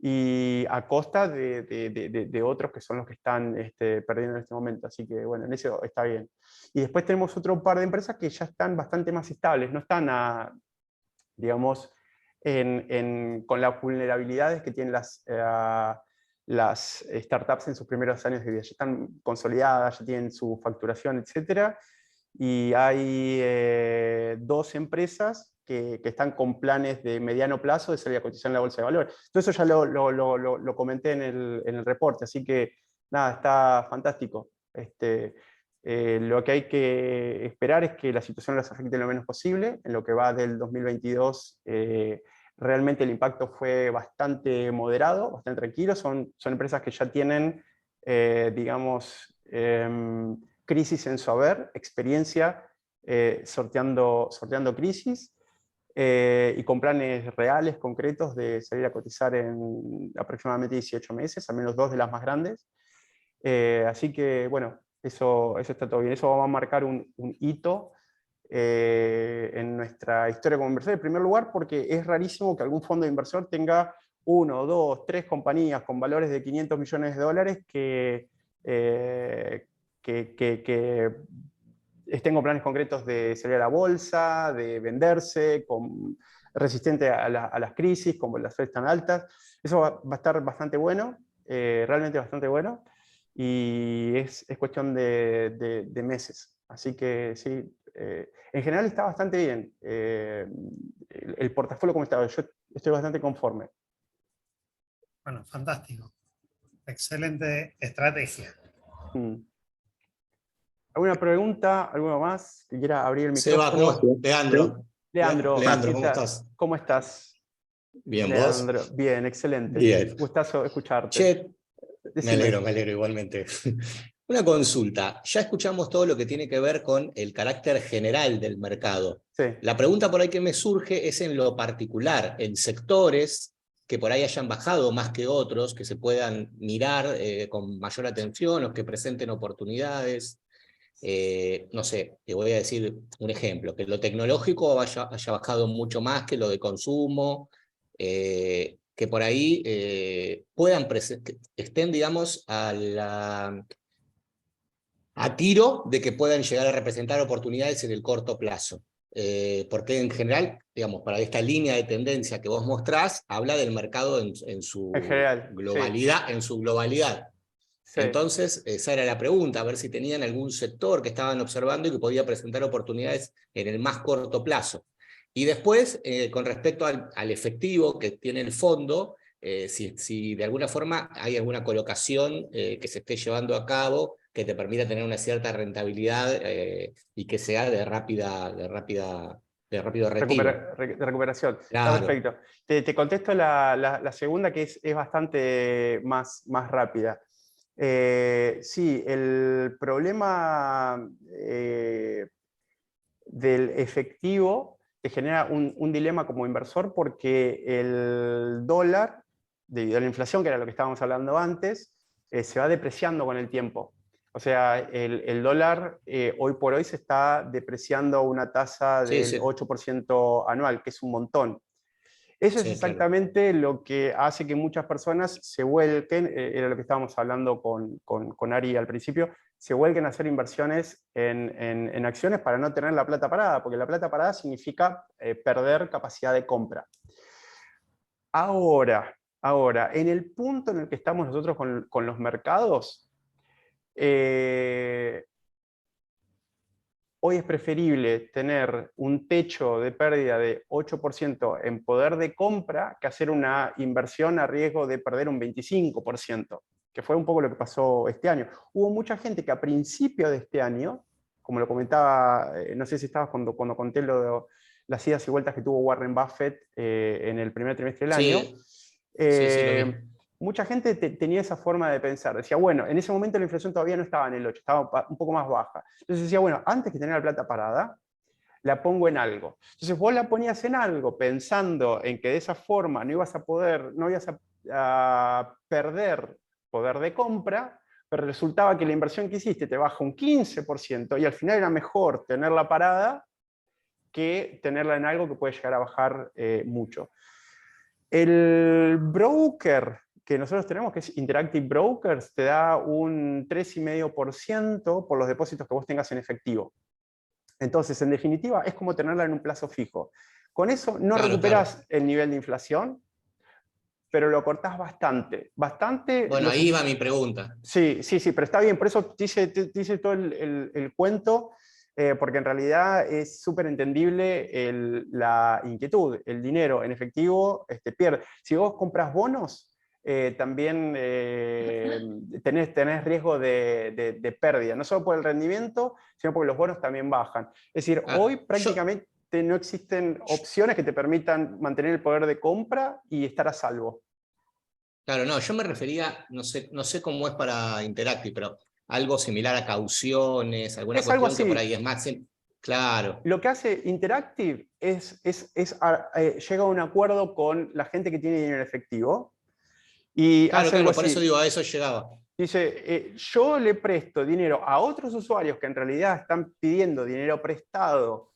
y a costa de otros que son los que están perdiendo en este momento. Así que bueno, en eso está bien. Y después tenemos otro par de empresas que ya están bastante más estables, no están digamos, con las vulnerabilidades que tienen las startups en sus primeros años de vida. Ya están consolidadas, ya tienen su facturación, etc. Y hay 2 empresas que están con planes de mediano plazo de salir a cotizar en la bolsa de valores. Todo eso ya lo comenté en el reporte, así que nada, está fantástico. Lo que hay que esperar es que la situación los afecte lo menos posible. En lo que va del 2022, realmente el impacto fue bastante moderado, bastante tranquilo. Son empresas que ya tienen, digamos, crisis en su haber, experiencia sorteando crisis, y con planes reales, concretos, de salir a cotizar en aproximadamente 18 meses, al menos 2 de las más grandes. Así que, bueno, eso está todo bien. Eso va a marcar un hito en nuestra historia como inversor, en primer lugar, porque es rarísimo que algún fondo de inversor tenga 1, 2, 3 compañías con valores de 500 millones de dólares que estén con planes concretos de salir a la bolsa, de venderse, resistente a las crisis, como las Fed tan altas. Eso va a estar bastante bueno, realmente bastante bueno, y es cuestión de meses. Así que sí, en general está bastante bien. El portafolio como está, yo estoy bastante conforme. Bueno, fantástico. Excelente estrategia. ¿Alguna pregunta? ¿Alguno más que quiera abrir el Seba, micrófono? Leandro. Leandro, Leandro, ¿qué ¿cómo tal? estás? ¿Cómo estás? Bien, Leandro, ¿vos? bien, excelente. Bien. Gustazo escucharte. Che, Decime. me alegro igualmente. Una consulta. Ya escuchamos todo lo que tiene que ver con el carácter general del mercado. Sí. La pregunta por ahí que me surge es en lo particular, en sectores que por ahí hayan bajado más que otros, que se puedan mirar con mayor atención o que presenten oportunidades. No sé, te voy a decir un ejemplo, que lo tecnológico haya bajado mucho más que lo de consumo, que por ahí puedan que estén, digamos, a tiro de que puedan llegar a representar oportunidades en el corto plazo. Porque en general, digamos, para esta línea de tendencia que vos mostrás, habla del mercado en su En general, globalidad, sí. en su globalidad. Sí. Entonces, esa era la pregunta, a ver si tenían algún sector que estaban observando y que podía presentar oportunidades en el más corto plazo. Y después, con respecto al efectivo que tiene el fondo, si de alguna forma hay alguna colocación que se esté llevando a cabo que te permita tener una cierta rentabilidad y que sea de rápido retiro. De recuperación. Claro. Está perfecto. Te contesto la segunda, que es bastante más rápida. Sí, el problema del efectivo te genera un dilema como inversor, porque el dólar, debido a la inflación, que era lo que estábamos hablando antes, se va depreciando con el tiempo. O sea, el dólar hoy por hoy se está depreciando a una tasa del 8% anual, que es un montón. Eso es exactamente lo que hace que muchas personas se vuelquen, era lo que estábamos hablando con Ari al principio, se vuelquen a hacer inversiones en acciones para no tener la plata parada, porque la plata parada significa perder capacidad de compra. Ahora, en el punto en el que estamos nosotros con los mercados, hoy es preferible tener un techo de pérdida de 8% en poder de compra que hacer una inversión a riesgo de perder un 25%, que fue un poco lo que pasó este año. Hubo mucha gente que a principio de este año, como lo comentaba, no sé si estabas cuando conté las idas y vueltas que tuvo Warren Buffett en el primer trimestre del año, sí, lo vi. Mucha gente tenía esa forma de pensar. Decía, bueno, en ese momento la inflación todavía no estaba en el 8, estaba un poco más baja. Entonces decía, bueno, antes que tener la plata parada, la pongo en algo. Entonces vos la ponías en algo pensando en que de esa forma no ibas a perder poder de compra, pero resultaba que la inversión que hiciste te baja un 15% y al final era mejor tenerla parada que tenerla en algo que puede llegar a bajar mucho. El broker que nosotros tenemos, que es Interactive Brokers, te da un 3,5% por los depósitos que vos tengas en efectivo. Entonces, en definitiva, es como tenerla en un plazo fijo. Con eso no recuperas el nivel de inflación, pero lo cortás bastante. Bueno, ahí va mi pregunta. Sí, pero está bien, por eso te hice todo el cuento, porque en realidad es súper entendible la inquietud. El dinero en efectivo pierde. Si vos compras bonos, también tenés riesgo de pérdida, no solo por el rendimiento, sino porque los bonos también bajan. Es decir, hoy prácticamente no existen opciones que te permitan mantener el poder de compra y estar a salvo. Claro, no, yo me refería, no sé cómo es para Interactive, pero algo similar a cauciones, alguna Es algo cuestión que por así. ahí es más... Claro. Lo que hace Interactive llega a un acuerdo con la gente que tiene dinero en efectivo y Claro, hace algo claro, por eso así. digo, a eso llegaba. Dice, yo le presto dinero a otros usuarios que en realidad están pidiendo dinero prestado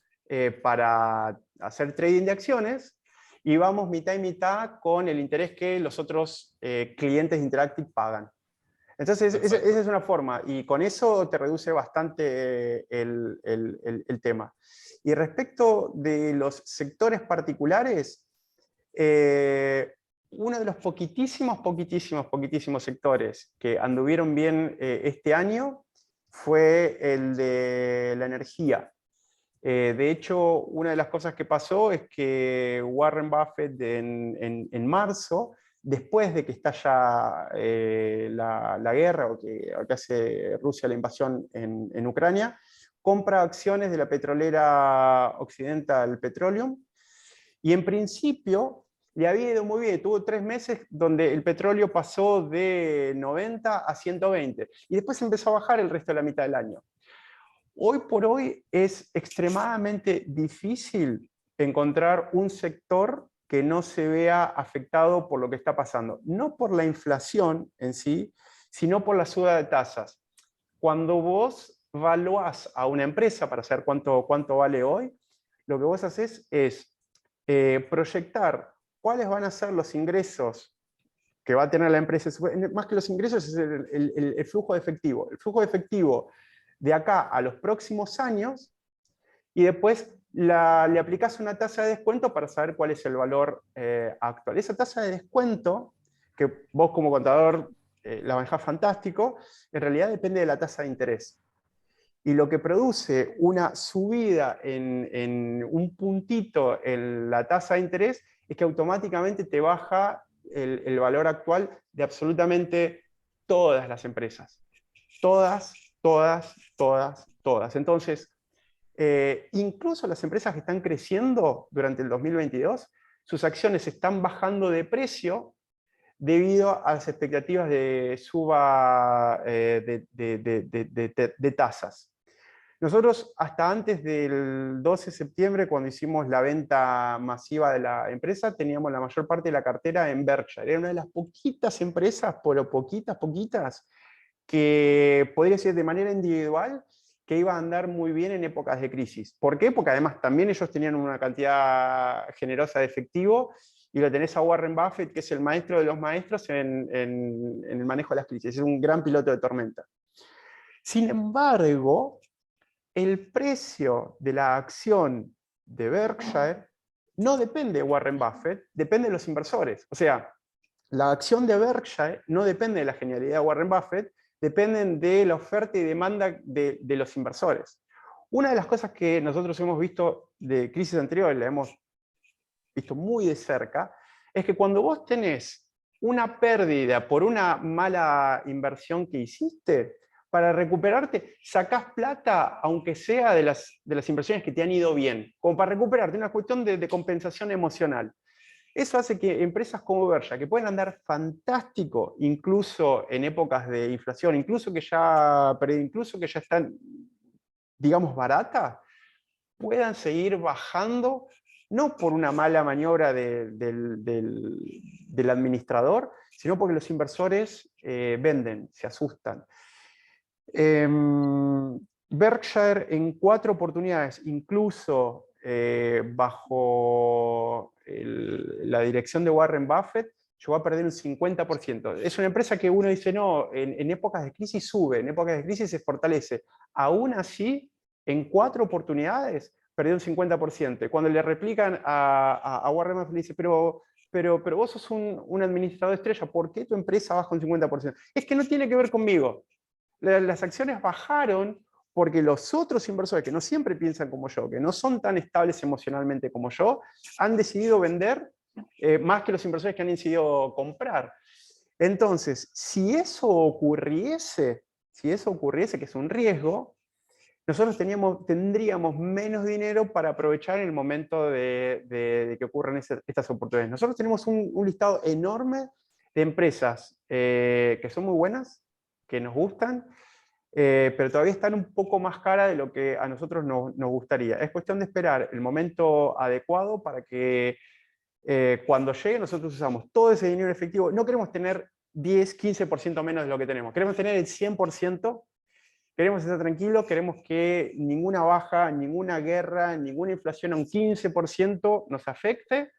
para hacer trading de acciones, y vamos mitad y mitad con el interés que los otros clientes de Interactive pagan. Entonces, esa es una forma, y con eso te reduce bastante el tema. Y respecto de los sectores particulares, uno de los poquitísimos sectores que anduvieron bien este año fue el de la energía. De hecho, una de las cosas que pasó es que Warren Buffett en marzo, después de que estalla la guerra o que hace Rusia la invasión en Ucrania, compra acciones de la petrolera Occidental Petroleum, y en principio le había ido muy bien. Tuvo 3 meses donde el petróleo pasó de 90 a 120 y después empezó a bajar el resto de la mitad del año. Hoy por hoy es extremadamente difícil encontrar un sector que no se vea afectado por lo que está pasando. No por la inflación en sí, sino por la suba de tasas. Cuando vos valuás a una empresa para saber cuánto vale hoy, lo que vos haces es proyectar cuáles van a ser los ingresos que va a tener la empresa. Más que los ingresos es el flujo de efectivo. El flujo de efectivo de acá a los próximos años, y después le aplicás una tasa de descuento para saber cuál es el valor actual. Esa tasa de descuento, que vos como contador la manejás fantástico, en realidad depende de la tasa de interés. Y lo que produce una subida en un puntito en la tasa de interés es que automáticamente te baja el valor actual de absolutamente todas las empresas. Todas. Entonces, incluso las empresas que están creciendo durante el 2022, sus acciones están bajando de precio debido a las expectativas de suba de tasas. Nosotros hasta antes del 12 de septiembre, cuando hicimos la venta masiva de la empresa, teníamos la mayor parte de la cartera en Berkshire. Era una de las poquitas empresas, pero poquitas, que podría ser de manera individual, que iba a andar muy bien en épocas de crisis. ¿Por qué? Porque además también ellos tenían una cantidad generosa de efectivo, y lo tenés a Warren Buffett, que es el maestro de los maestros en el manejo de las crisis. Es un gran piloto de tormenta. Sin embargo, el precio de la acción de Berkshire no depende de Warren Buffett, depende de los inversores. O sea, la acción de Berkshire no depende de la genialidad de Warren Buffett, dependen de la oferta y demanda de los inversores. Una de las cosas que nosotros hemos visto de crisis anteriores, la hemos visto muy de cerca, es que cuando vos tenés una pérdida por una mala inversión que hiciste, para recuperarte sacás plata, aunque sea de las inversiones que te han ido bien, como para recuperarte, una cuestión de compensación emocional. Eso hace que empresas como Berkshire, que pueden andar fantástico incluso en épocas de inflación, incluso que ya están, digamos, baratas, puedan seguir bajando, no por una mala maniobra del administrador, sino porque los inversores venden, se asustan. Berkshire en 4 oportunidades, incluso bajo la dirección de Warren Buffett, llegó a perder un 50%. Es una empresa que uno dice, no, en épocas de crisis sube, en épocas de crisis se fortalece. Aún así, en 4 oportunidades, perdió un 50%. Y cuando le replican a Warren Buffett, le dice, pero vos sos un administrador estrella, ¿por qué tu empresa baja un 50%? Es que no tiene que ver conmigo. Las acciones bajaron porque los otros inversores, que no siempre piensan como yo, que no son tan estables emocionalmente como yo, han decidido vender más que los inversores que han decidido comprar. Entonces, si eso ocurriese, que es un riesgo, nosotros tendríamos menos dinero para aprovechar en el momento de que ocurran estas oportunidades. Nosotros tenemos un listado enorme de empresas que son muy buenas, que nos gustan, pero todavía están un poco más caras de lo que a nosotros nos gustaría. Es cuestión de esperar el momento adecuado para que cuando llegue nosotros usamos todo ese dinero efectivo. No queremos tener 10, 15% menos de lo que tenemos. Queremos tener el 100%. Queremos estar tranquilos, queremos que ninguna baja, ninguna guerra, ninguna inflación a un 15% nos afecte.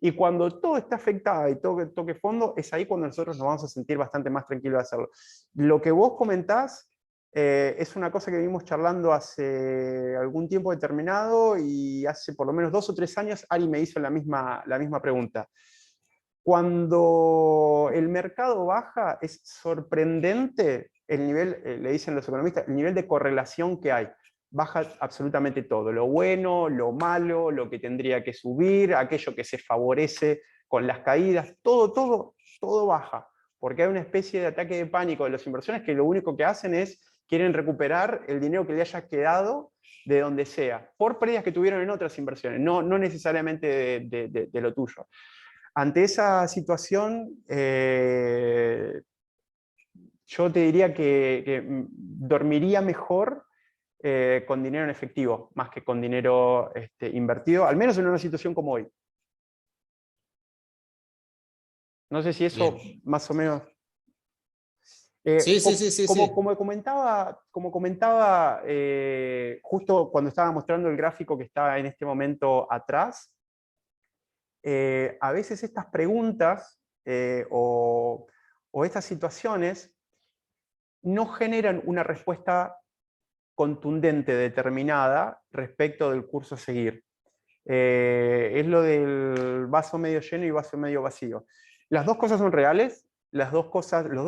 Y cuando todo está afectado y toque fondo, es ahí cuando nosotros nos vamos a sentir bastante más tranquilos de hacerlo. Lo que vos comentás es una cosa que venimos charlando hace algún tiempo determinado, y hace por lo menos 2 o 3 años Ari me hizo la misma pregunta. Cuando el mercado baja, es sorprendente el nivel, le dicen los economistas, el nivel de correlación que hay. Baja absolutamente todo, lo bueno, lo malo, lo que tendría que subir, aquello que se favorece con las caídas, todo baja, porque hay una especie de ataque de pánico de los inversores que lo único que hacen es, quieren recuperar el dinero que le haya quedado de donde sea, por pérdidas que tuvieron en otras inversiones, no necesariamente de lo tuyo. Ante esa situación, yo te diría que dormiría mejor con dinero en efectivo, más que con dinero invertido, al menos en una situación como hoy. No sé si eso más o menos... Sí. Como comentaba, justo cuando estaba mostrando el gráfico que está en este momento atrás, a veces estas preguntas o estas situaciones no generan una respuesta contundente, determinada, respecto del curso a seguir. Es lo del vaso medio lleno y vaso medio vacío. Las dos cosas son reales, los dos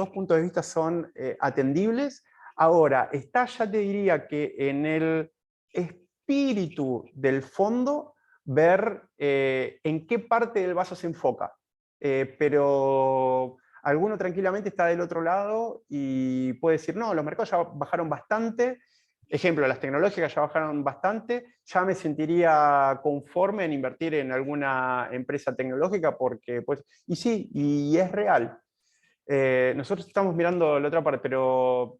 puntos de vista son atendibles. Ahora, está, ya te diría que en el espíritu del fondo, ver en qué parte del vaso se enfoca. Pero alguno tranquilamente está del otro lado y puede decir, no, los mercados ya bajaron bastante. Ejemplo, las tecnológicas ya bajaron bastante, ya me sentiría conforme en invertir en alguna empresa tecnológica porque, pues, y sí, y es real. Nosotros estamos mirando la otra parte, pero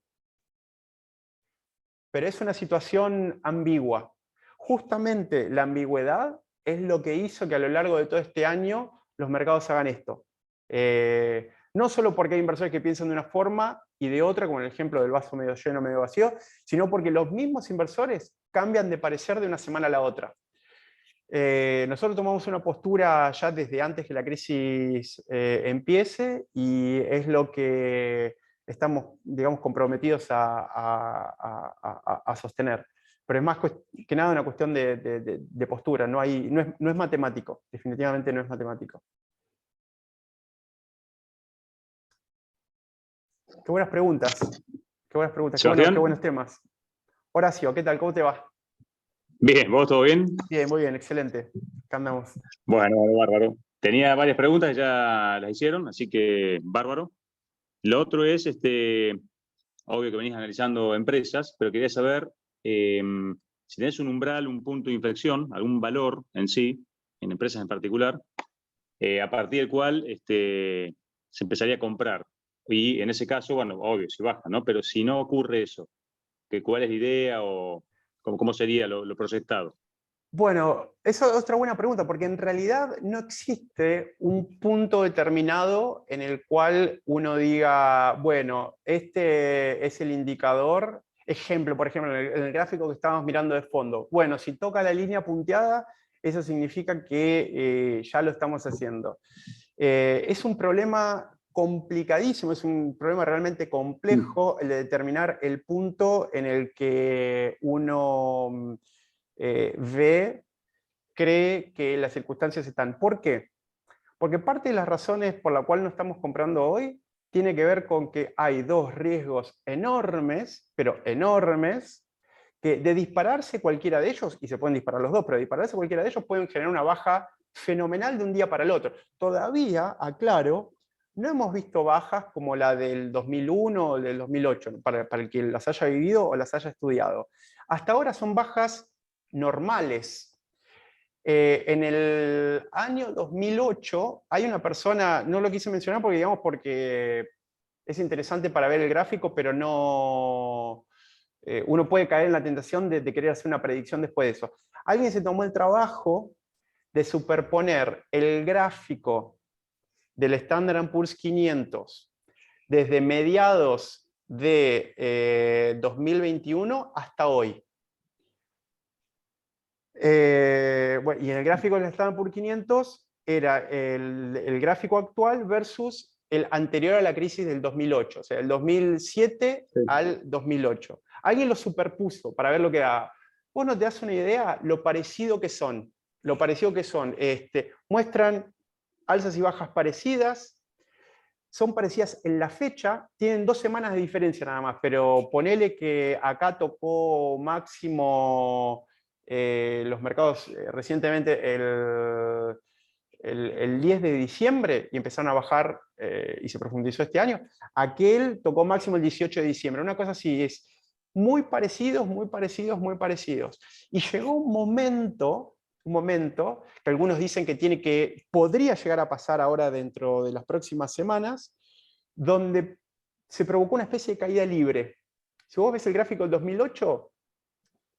es una situación ambigua. Justamente la ambigüedad es lo que hizo que a lo largo de todo este año los mercados hagan esto. No solo porque hay inversores que piensan de una forma y de otra, como en el ejemplo del vaso medio lleno, medio vacío, sino porque los mismos inversores cambian de parecer de una semana a la otra. Nosotros tomamos una postura ya desde antes que la crisis empiece, y es lo que estamos, digamos, comprometidos a sostener. Pero es más que nada una cuestión de postura, no es matemático, definitivamente no es matemático. Qué buenas preguntas, qué buenos temas. Horacio, ¿qué tal? ¿Cómo te va? Bien, ¿vos todo bien? Bien, muy bien, excelente. Acá andamos. Bueno, bárbaro. Tenía varias preguntas, ya las hicieron, así que bárbaro. Lo otro es, obvio que venís analizando empresas, pero quería saber si tenés un umbral, un punto de inflexión, algún valor en sí, en empresas en particular, a partir del cual se empezaría a comprar. Y en ese caso, bueno, obvio, si baja, ¿no? Pero si no ocurre eso, ¿cuál es la idea o cómo sería lo proyectado? Bueno, eso es otra buena pregunta, porque en realidad no existe un punto determinado en el cual uno diga, bueno, este es el indicador. Ejemplo, por ejemplo, en el gráfico que estábamos mirando de fondo. Bueno, si toca la línea punteada, eso significa que ya lo estamos haciendo. Es un problema complicadísimo, es un problema realmente complejo el de determinar el punto en el que uno cree que las circunstancias están. ¿Por qué? Porque parte de las razones por la cual no estamos comprando hoy tiene que ver con que hay dos riesgos enormes, pero enormes, que de dispararse cualquiera de ellos, y se pueden disparar los dos, pero de dispararse cualquiera de ellos pueden generar una baja fenomenal de un día para el otro. Todavía, aclaro, no hemos visto bajas como la del 2001 o del 2008, para el que las haya vivido o las haya estudiado. Hasta ahora son bajas normales. En el año 2008 hay una persona, no lo quise mencionar porque es interesante para ver el gráfico, pero no, uno puede caer en la tentación de querer hacer una predicción después de eso. Alguien se tomó el trabajo de superponer el gráfico del Standard & Poor's 500 desde mediados de 2021 hasta hoy. Bueno, y en el gráfico del Standard & Poor's 500 era el gráfico actual versus el anterior a la crisis del 2008, o sea, el 2007 sí. Al 2008. Alguien lo superpuso para ver lo que daba. Vos no te das una idea lo parecido que son. Lo parecido que son. Muestran alzas y bajas parecidas, son parecidas en la fecha, tienen 2 semanas de diferencia nada más, pero ponele que acá tocó máximo los mercados recientemente el 10 de diciembre y empezaron a bajar y se profundizó este año. Aquel tocó máximo el 18 de diciembre. Una cosa así, es muy parecidos, muy parecidos, muy parecidos. Y llegó un momento que algunos dicen que podría llegar a pasar ahora dentro de las próximas semanas, donde se provocó una especie de caída libre. Si vos ves el gráfico del 2008,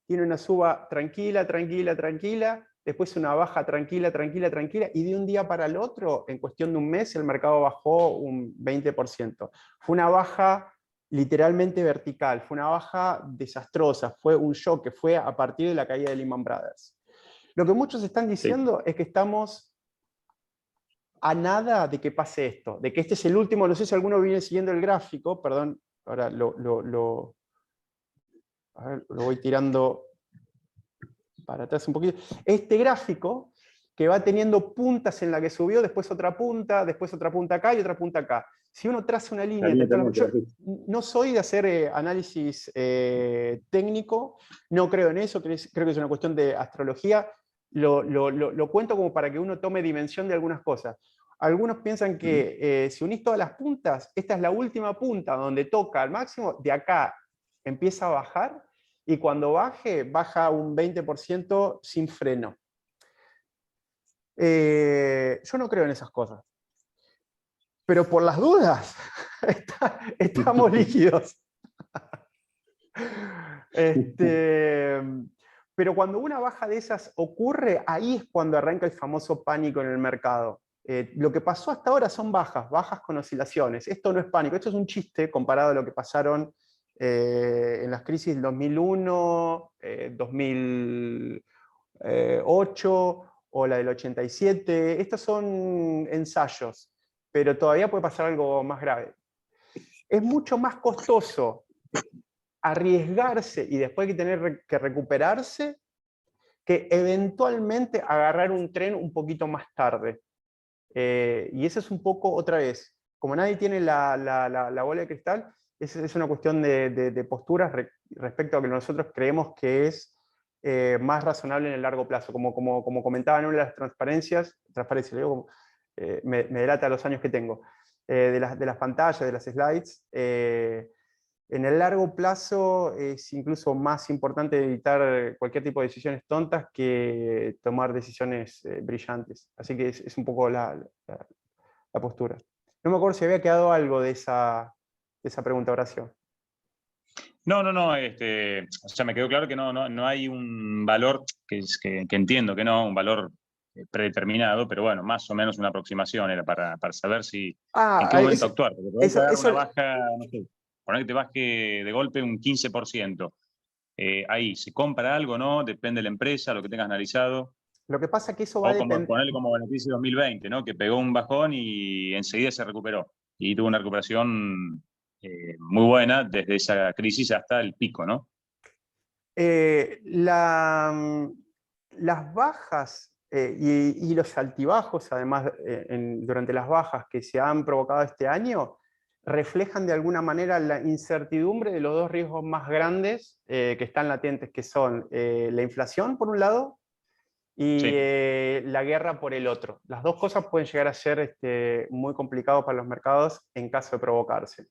tiene una suba tranquila, tranquila, tranquila, después una baja tranquila, tranquila, tranquila, y de un día para el otro, en cuestión de un mes, el mercado bajó un 20%. Fue una baja literalmente vertical, fue una baja desastrosa, fue un shock que fue a partir de la caída de Lehman Brothers. Lo que muchos están diciendo es que estamos a nada de que pase esto, de que este es el último, no sé si alguno viene siguiendo el gráfico, perdón, ahora a ver, lo voy tirando para atrás un poquito. Este gráfico que va teniendo puntas en la que subió, después otra punta acá y otra punta acá. Si uno traza una línea, yo no soy de hacer análisis técnico, no creo en eso, creo que es una cuestión de astrología, lo cuento como para que uno tome dimensión de algunas cosas. Algunos piensan que si unís todas las puntas, esta es la última punta donde toca al máximo, de acá empieza a bajar, y cuando baja un 20% sin freno. Yo no creo en esas cosas. Pero por las dudas, estamos líquidos. Pero cuando una baja de esas ocurre, ahí es cuando arranca el famoso pánico en el mercado. Lo que pasó hasta ahora son bajas con oscilaciones. Esto no es pánico, esto es un chiste comparado a lo que pasaron en las crisis del 2001, 2008 o la del 87. Estos son ensayos, pero todavía puede pasar algo más grave. Es mucho más costoso arriesgarse y después hay que tener que recuperarse que eventualmente agarrar un tren un poquito más tarde. Y eso es un poco, otra vez, como nadie tiene la bola de cristal, es una cuestión de posturas respecto a lo que nosotros creemos que es más razonable en el largo plazo. Como comentaba en una de las transparencias, me delata los años que tengo, de las pantallas, de las slides, en el largo plazo es incluso más importante evitar cualquier tipo de decisiones tontas que tomar decisiones brillantes. Así que es un poco la postura. No me acuerdo si había quedado algo de esa pregunta, Horacio. No, o sea, me quedó claro que no hay un valor, que entiendo que no, un valor predeterminado, pero bueno, más o menos una aproximación era para saber en qué momento actuar. Porque podés dar una baja, no sé, poner que te baje de golpe un 15%. Ahí, ¿se compra algo, no? Depende de la empresa, lo que tengas analizado. Lo que pasa es que eso va a depender... Ponerle como beneficio 2020, ¿no? Que pegó un bajón y enseguida se recuperó. Y tuvo una recuperación muy buena desde esa crisis hasta el pico, ¿no? Las bajas y los altibajos, además, durante las bajas que se han provocado este año, reflejan de alguna manera la incertidumbre de los dos riesgos más grandes que están latentes, que son la inflación, por un lado, y Sí. la guerra por el otro. Las dos cosas pueden llegar a ser muy complicados para los mercados en caso de provocarse.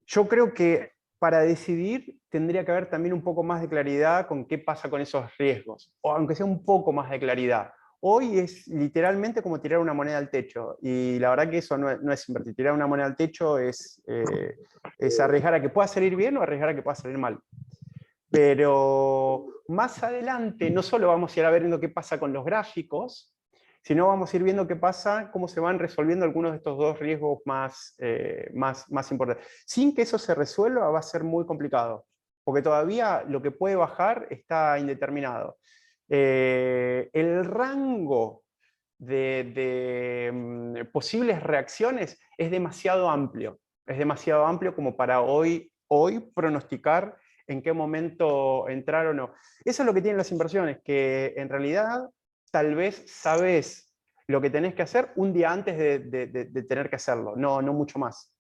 Yo creo que para decidir tendría que haber también un poco más de claridad con qué pasa con esos riesgos, o aunque sea un poco más de claridad. Hoy es literalmente como tirar una moneda al techo, y la verdad que eso no es invertir. Tirar una moneda al techo es arriesgar a que pueda salir bien o arriesgar a que pueda salir mal. Pero más adelante no solo vamos a ir a ver viendo qué pasa con los gráficos, sino vamos a ir viendo qué pasa, cómo se van resolviendo algunos de estos dos riesgos más importantes. Sin que eso se resuelva va a ser muy complicado, porque todavía lo que puede bajar está indeterminado. El rango de posibles reacciones es demasiado amplio. Es demasiado amplio como para hoy pronosticar en qué momento entrar o no. Eso es lo que tienen las inversiones, que en realidad tal vez sabes lo que tenés que hacer un día antes de tener que hacerlo, no mucho más.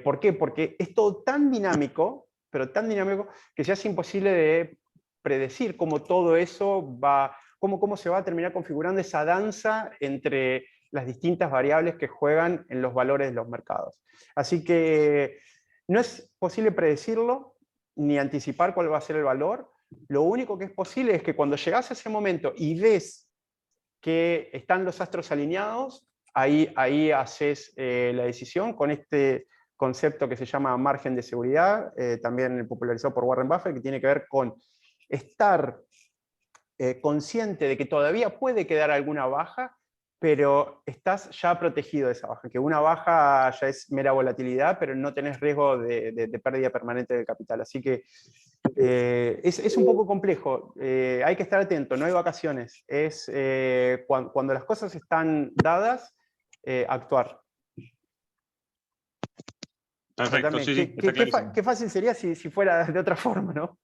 ¿Por qué? Porque es todo tan dinámico, pero tan dinámico, que se hace imposible de predecir cómo todo eso va, cómo se va a terminar configurando esa danza entre las distintas variables que juegan en los valores de los mercados. Así que no es posible predecirlo, ni anticipar cuál va a ser el valor. Lo único que es posible es que cuando llegas a ese momento y ves que están los astros alineados, ahí haces la decisión con este concepto que se llama margen de seguridad, también popularizado por Warren Buffett, que tiene que ver con estar consciente de que todavía puede quedar alguna baja, pero estás ya protegido de esa baja, que una baja ya es mera volatilidad, pero no tenés riesgo de pérdida permanente del capital. Así que es un poco complejo, hay que estar atento, no hay vacaciones, es cuando las cosas están dadas, actuar. Perfecto, sí, sí, está clarísimo. Qué fácil sería si fuera de otra forma, ¿no?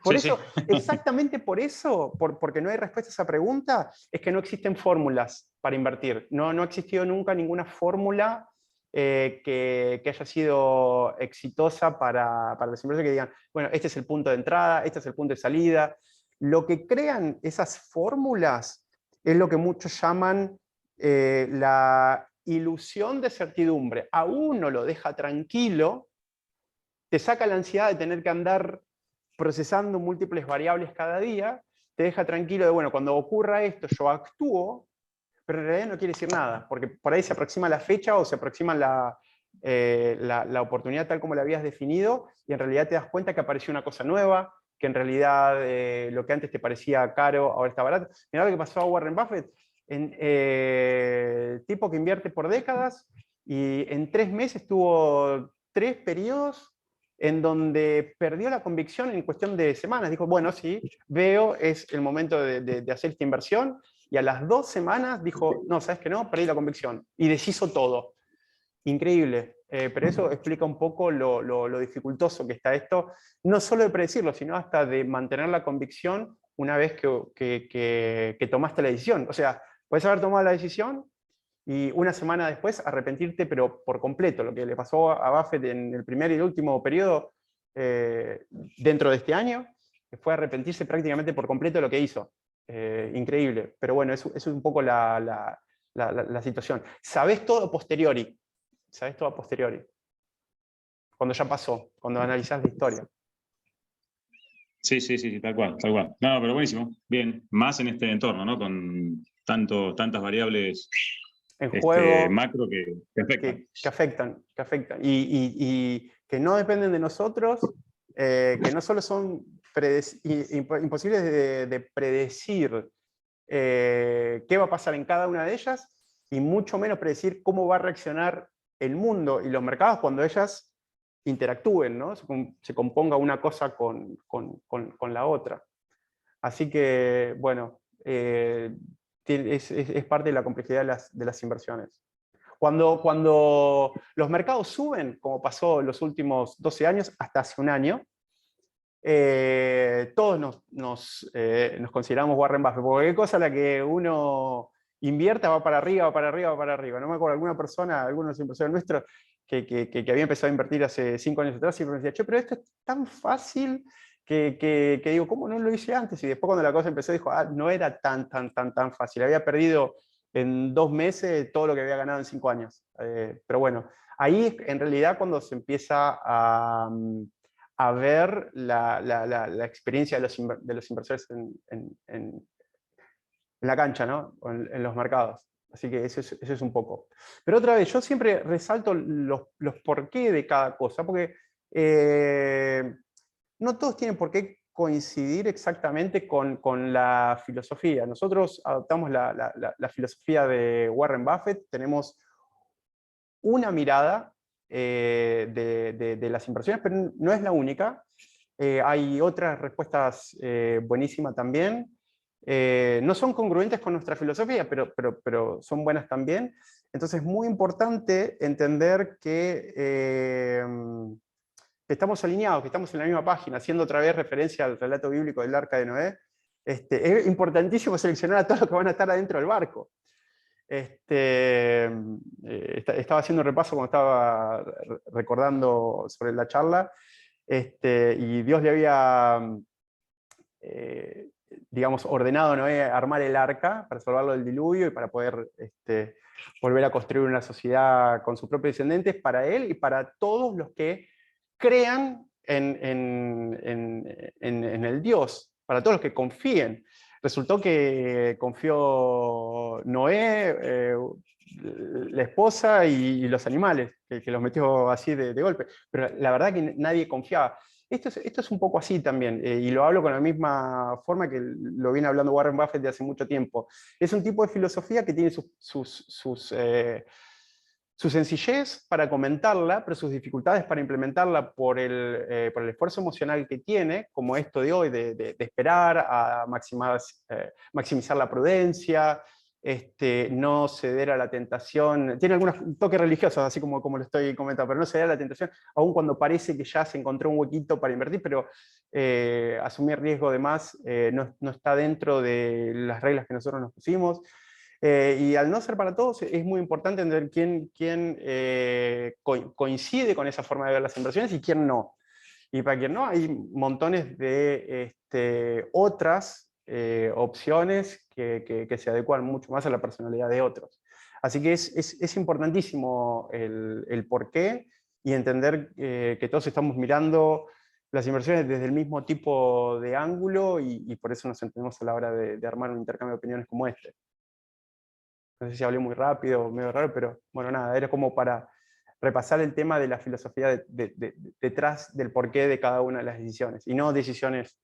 Por Sí, eso, sí. exactamente por eso, porque no hay respuesta a esa pregunta, es que no existen fórmulas para invertir. No ha existido nunca ninguna fórmula que haya sido exitosa para las empresas que digan, bueno, este es el punto de entrada, este es el punto de salida. Lo que crean esas fórmulas es lo que muchos llaman la ilusión de certidumbre. A uno lo deja tranquilo, te saca la ansiedad de tener que andar procesando múltiples variables cada día, te deja tranquilo de, bueno, cuando ocurra esto yo actúo, pero en realidad no quiere decir nada, porque por ahí se aproxima la fecha o se aproxima la oportunidad tal como la habías definido, y en realidad te das cuenta que apareció una cosa nueva, que en realidad lo que antes te parecía caro, ahora está barato. Mirá lo que pasó a Warren Buffett, tipo que invierte por décadas, y en 3 meses tuvo 3 periodos en donde perdió la convicción en cuestión de semanas. Dijo, bueno, sí, veo, es el momento de hacer esta inversión, y a las 2 semanas dijo, no, ¿sabes qué no? Perdí la convicción, y deshizo todo. Increíble, pero eso explica un poco lo dificultoso que está esto, no solo de predecirlo, sino hasta de mantener la convicción una vez que tomaste la decisión. O sea, puedes haber tomado la decisión y una semana después arrepentirte, pero por completo. Lo que le pasó a Buffett en el primer y el último periodo dentro de este año, fue arrepentirse prácticamente por completo de lo que hizo. Increíble, pero bueno, eso es un poco la situación. Sabés todo a posteriori, cuando ya pasó, cuando analizás la historia. Sí, tal cual, tal cual. No, pero buenísimo. Bien, más en este entorno, ¿no? Con tantas variables En juego macro que afectan. que afectan. Y que no dependen de nosotros, que no solo son imposibles de predecir qué va a pasar en cada una de ellas, y mucho menos predecir cómo va a reaccionar el mundo y los mercados cuando ellas interactúen, ¿no? Se componga una cosa con la otra. Así que, bueno, es parte de la complejidad de las inversiones. Cuando los mercados suben, como pasó los últimos 12 años, hasta hace un año, todos nos consideramos Warren Buffett, porque qué cosa la que uno invierta va para arriba, va para arriba, va para arriba. No me acuerdo, alguna persona, algunos inversores nuestros, que había empezado a invertir hace 5 años atrás, y me decía, che, pero esto es tan fácil que digo, ¿cómo no lo hice antes? Y después cuando la cosa empezó, dijo, no era tan fácil. Había perdido en 2 meses todo lo que había ganado en 5 años. Pero bueno, ahí en realidad cuando se empieza a ver la experiencia de los inversores en la cancha, ¿no? En los mercados. Así que eso es un poco. Pero otra vez, yo siempre resalto los porqué de cada cosa, porque no todos tienen por qué coincidir exactamente con la filosofía. Nosotros adoptamos la filosofía de Warren Buffett, tenemos una mirada de las inversiones, pero no es la única. Hay otras respuestas buenísimas también. No son congruentes con nuestra filosofía, pero son buenas también. Entonces es muy importante entender que estamos alineados, que estamos en la misma página, haciendo otra vez referencia al relato bíblico del Arca de Noé. Es importantísimo seleccionar a todos los que van a estar adentro del barco. Estaba haciendo un repaso cuando estaba recordando sobre la charla, y Dios le había digamos, ordenado a Noé armar el arca para salvarlo del diluvio y para poder volver a construir una sociedad con sus propios descendientes para él y para todos los que crean en el Dios, para todos los que confíen. Resultó que confió Noé, la esposa y los animales, que los metió así de golpe. Pero la verdad que nadie confiaba. Esto es un poco así también, y lo hablo con la misma forma que lo viene hablando Warren Buffett de hace mucho tiempo. Es un tipo de filosofía que tiene su sencillez para comentarla, pero sus dificultades para implementarla por el esfuerzo emocional que tiene, como esto de hoy, de esperar a maximizar la prudencia, no ceder a la tentación. Tiene algunos toques religiosos, así como lo estoy comentando, pero no ceder a la tentación, aun cuando parece que ya se encontró un huequito para invertir, pero asumir riesgo de más no está dentro de las reglas que nosotros nos pusimos. Y al no ser para todos, es muy importante entender quién coincide con esa forma de ver las inversiones y quién no. Y para quien no, hay montones de otras opciones que se adecuan mucho más a la personalidad de otros. Así que es importantísimo el porqué y entender que todos estamos mirando las inversiones desde el mismo tipo de ángulo y por eso nos entendemos a la hora de armar un intercambio de opiniones como este. No sé si hablé muy rápido o medio raro, pero bueno, nada, era como para repasar el tema de la filosofía detrás del porqué de cada una de las decisiones, y no decisiones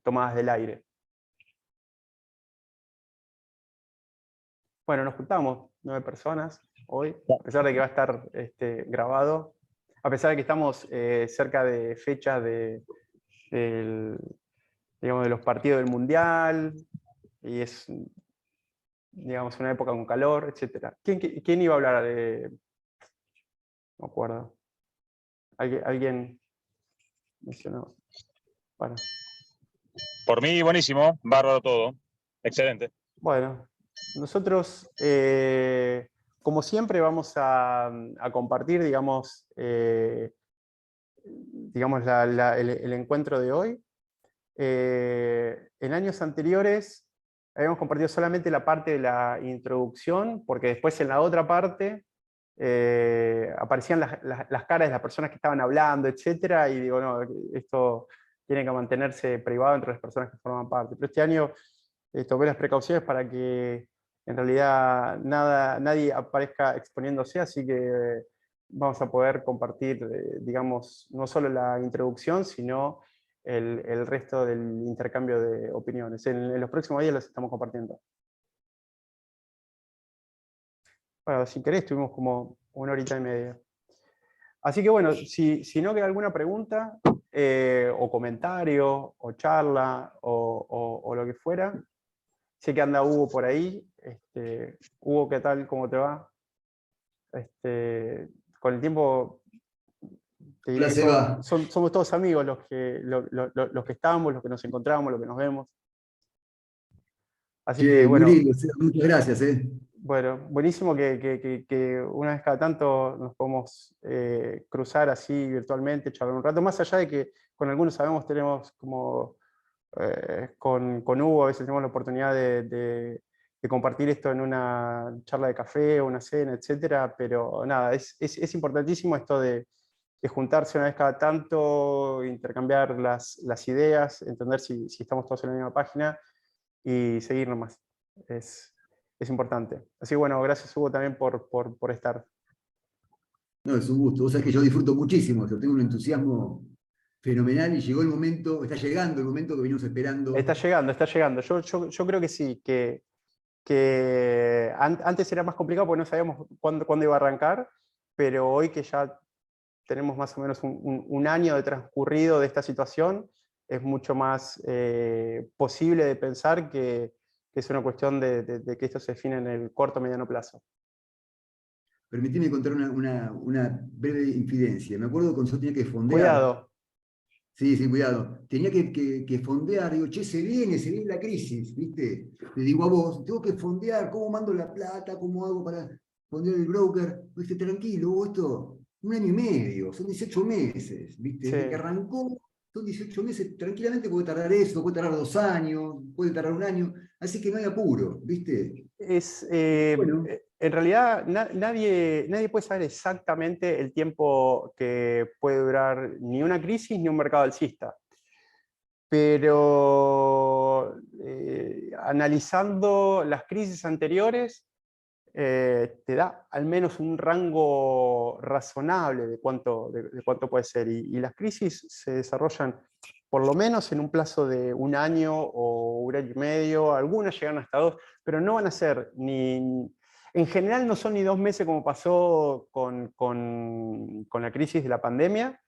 tomadas del aire. Bueno, nos juntamos 9 personas hoy, a pesar de que va a estar grabado, a pesar de que estamos cerca de fechas digamos, de los partidos del Mundial, y es, digamos, una época con calor, etc. ¿Quién iba a hablar de...? No me acuerdo. ¿Alguien mencionó? Bueno. Por mí, buenísimo, bárbaro todo. Excelente. Bueno, nosotros, como siempre, vamos a compartir, digamos, el encuentro de hoy. En años anteriores habíamos compartido solamente la parte de la introducción, porque después en la otra parte aparecían las caras de las personas que estaban hablando, etc. Y digo, no, esto tiene que mantenerse privado entre las personas que forman parte. Pero este año tomé las precauciones para que en realidad nadie aparezca exponiéndose, así que vamos a poder compartir, digamos, no solo la introducción, sino el resto del intercambio de opiniones. En los próximos días las estamos compartiendo. Bueno, si querés, estuvimos como 1 horita y media. Así que bueno, si no queda alguna pregunta, o comentario, o charla, o lo que fuera, sé que anda Hugo por ahí. Hugo, ¿qué tal? ¿Cómo te va? Con el tiempo, te diré que somos todos amigos los que estamos, los que nos encontramos, los que nos vemos. Así que, bueno, muy lindo, Seba, muchas gracias. bueno, buenísimo que una vez cada tanto nos podemos cruzar así virtualmente, charlar un rato, más allá de que con algunos tenemos como, con Hugo a veces tenemos la oportunidad de compartir esto en una charla de café o una cena, etcétera, pero nada, es importantísimo esto de juntarse una vez cada tanto, intercambiar las ideas, entender si estamos todos en la misma página y seguir nomás. Es importante. Así que bueno, gracias Hugo también por estar. No, es un gusto. Vos sabés que yo disfruto muchísimo, yo tengo un entusiasmo fenomenal y llegó el momento, está llegando el momento que venimos esperando. Está llegando. Yo creo que sí, que antes era más complicado porque no sabíamos cuándo iba a arrancar, pero hoy que ya tenemos más o menos un año de transcurrido de esta situación, es mucho más posible de pensar que es una cuestión de que esto se define en el corto o mediano plazo. Permitime contar una breve infidencia. Me acuerdo cuando yo tenía que fondear. Cuidado. Sí, cuidado. Tenía que fondear. Digo, che, se viene la crisis, ¿viste? Le digo a vos, tengo que fondear, ¿cómo mando la plata? ¿Cómo hago para fondear el broker? ¿Viste? Tranquilo, vos esto, 1 año y medio, son 18 meses, ¿viste? Sí. Desde que arrancó, son 18 meses, tranquilamente puede tardar eso, puede tardar 2 años, puede tardar 1 año, así que no hay apuro, ¿viste? Bueno. En realidad nadie puede saber exactamente el tiempo que puede durar ni una crisis ni un mercado alcista. Pero analizando las crisis anteriores, te da al menos un rango razonable de cuánto puede ser. Y las crisis se desarrollan por lo menos en un plazo de 1 año o 1 año y medio, algunas llegan hasta 2, pero no van a ser en general no son ni 2 meses como pasó con la crisis de la pandemia,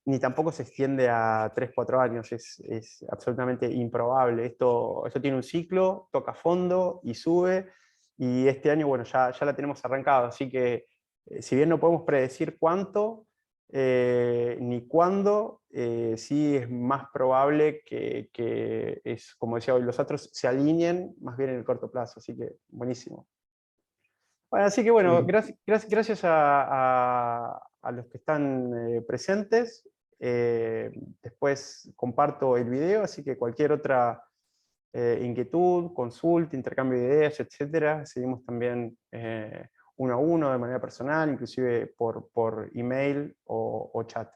ni tampoco se extiende a 3, 4 años, es absolutamente improbable. Esto tiene un ciclo, toca fondo y sube, y este año, bueno, ya la tenemos arrancado, así que si bien no podemos predecir cuánto ni cuándo, sí es más probable que es, como decía hoy, los otros se alineen más bien en el corto plazo, así que buenísimo. Bueno, así que bueno, gracias a los que están presentes. Después comparto el video, así que cualquier otra inquietud, consulta, intercambio de ideas, etcétera, seguimos también 1 a 1 de manera personal, inclusive por email o chat.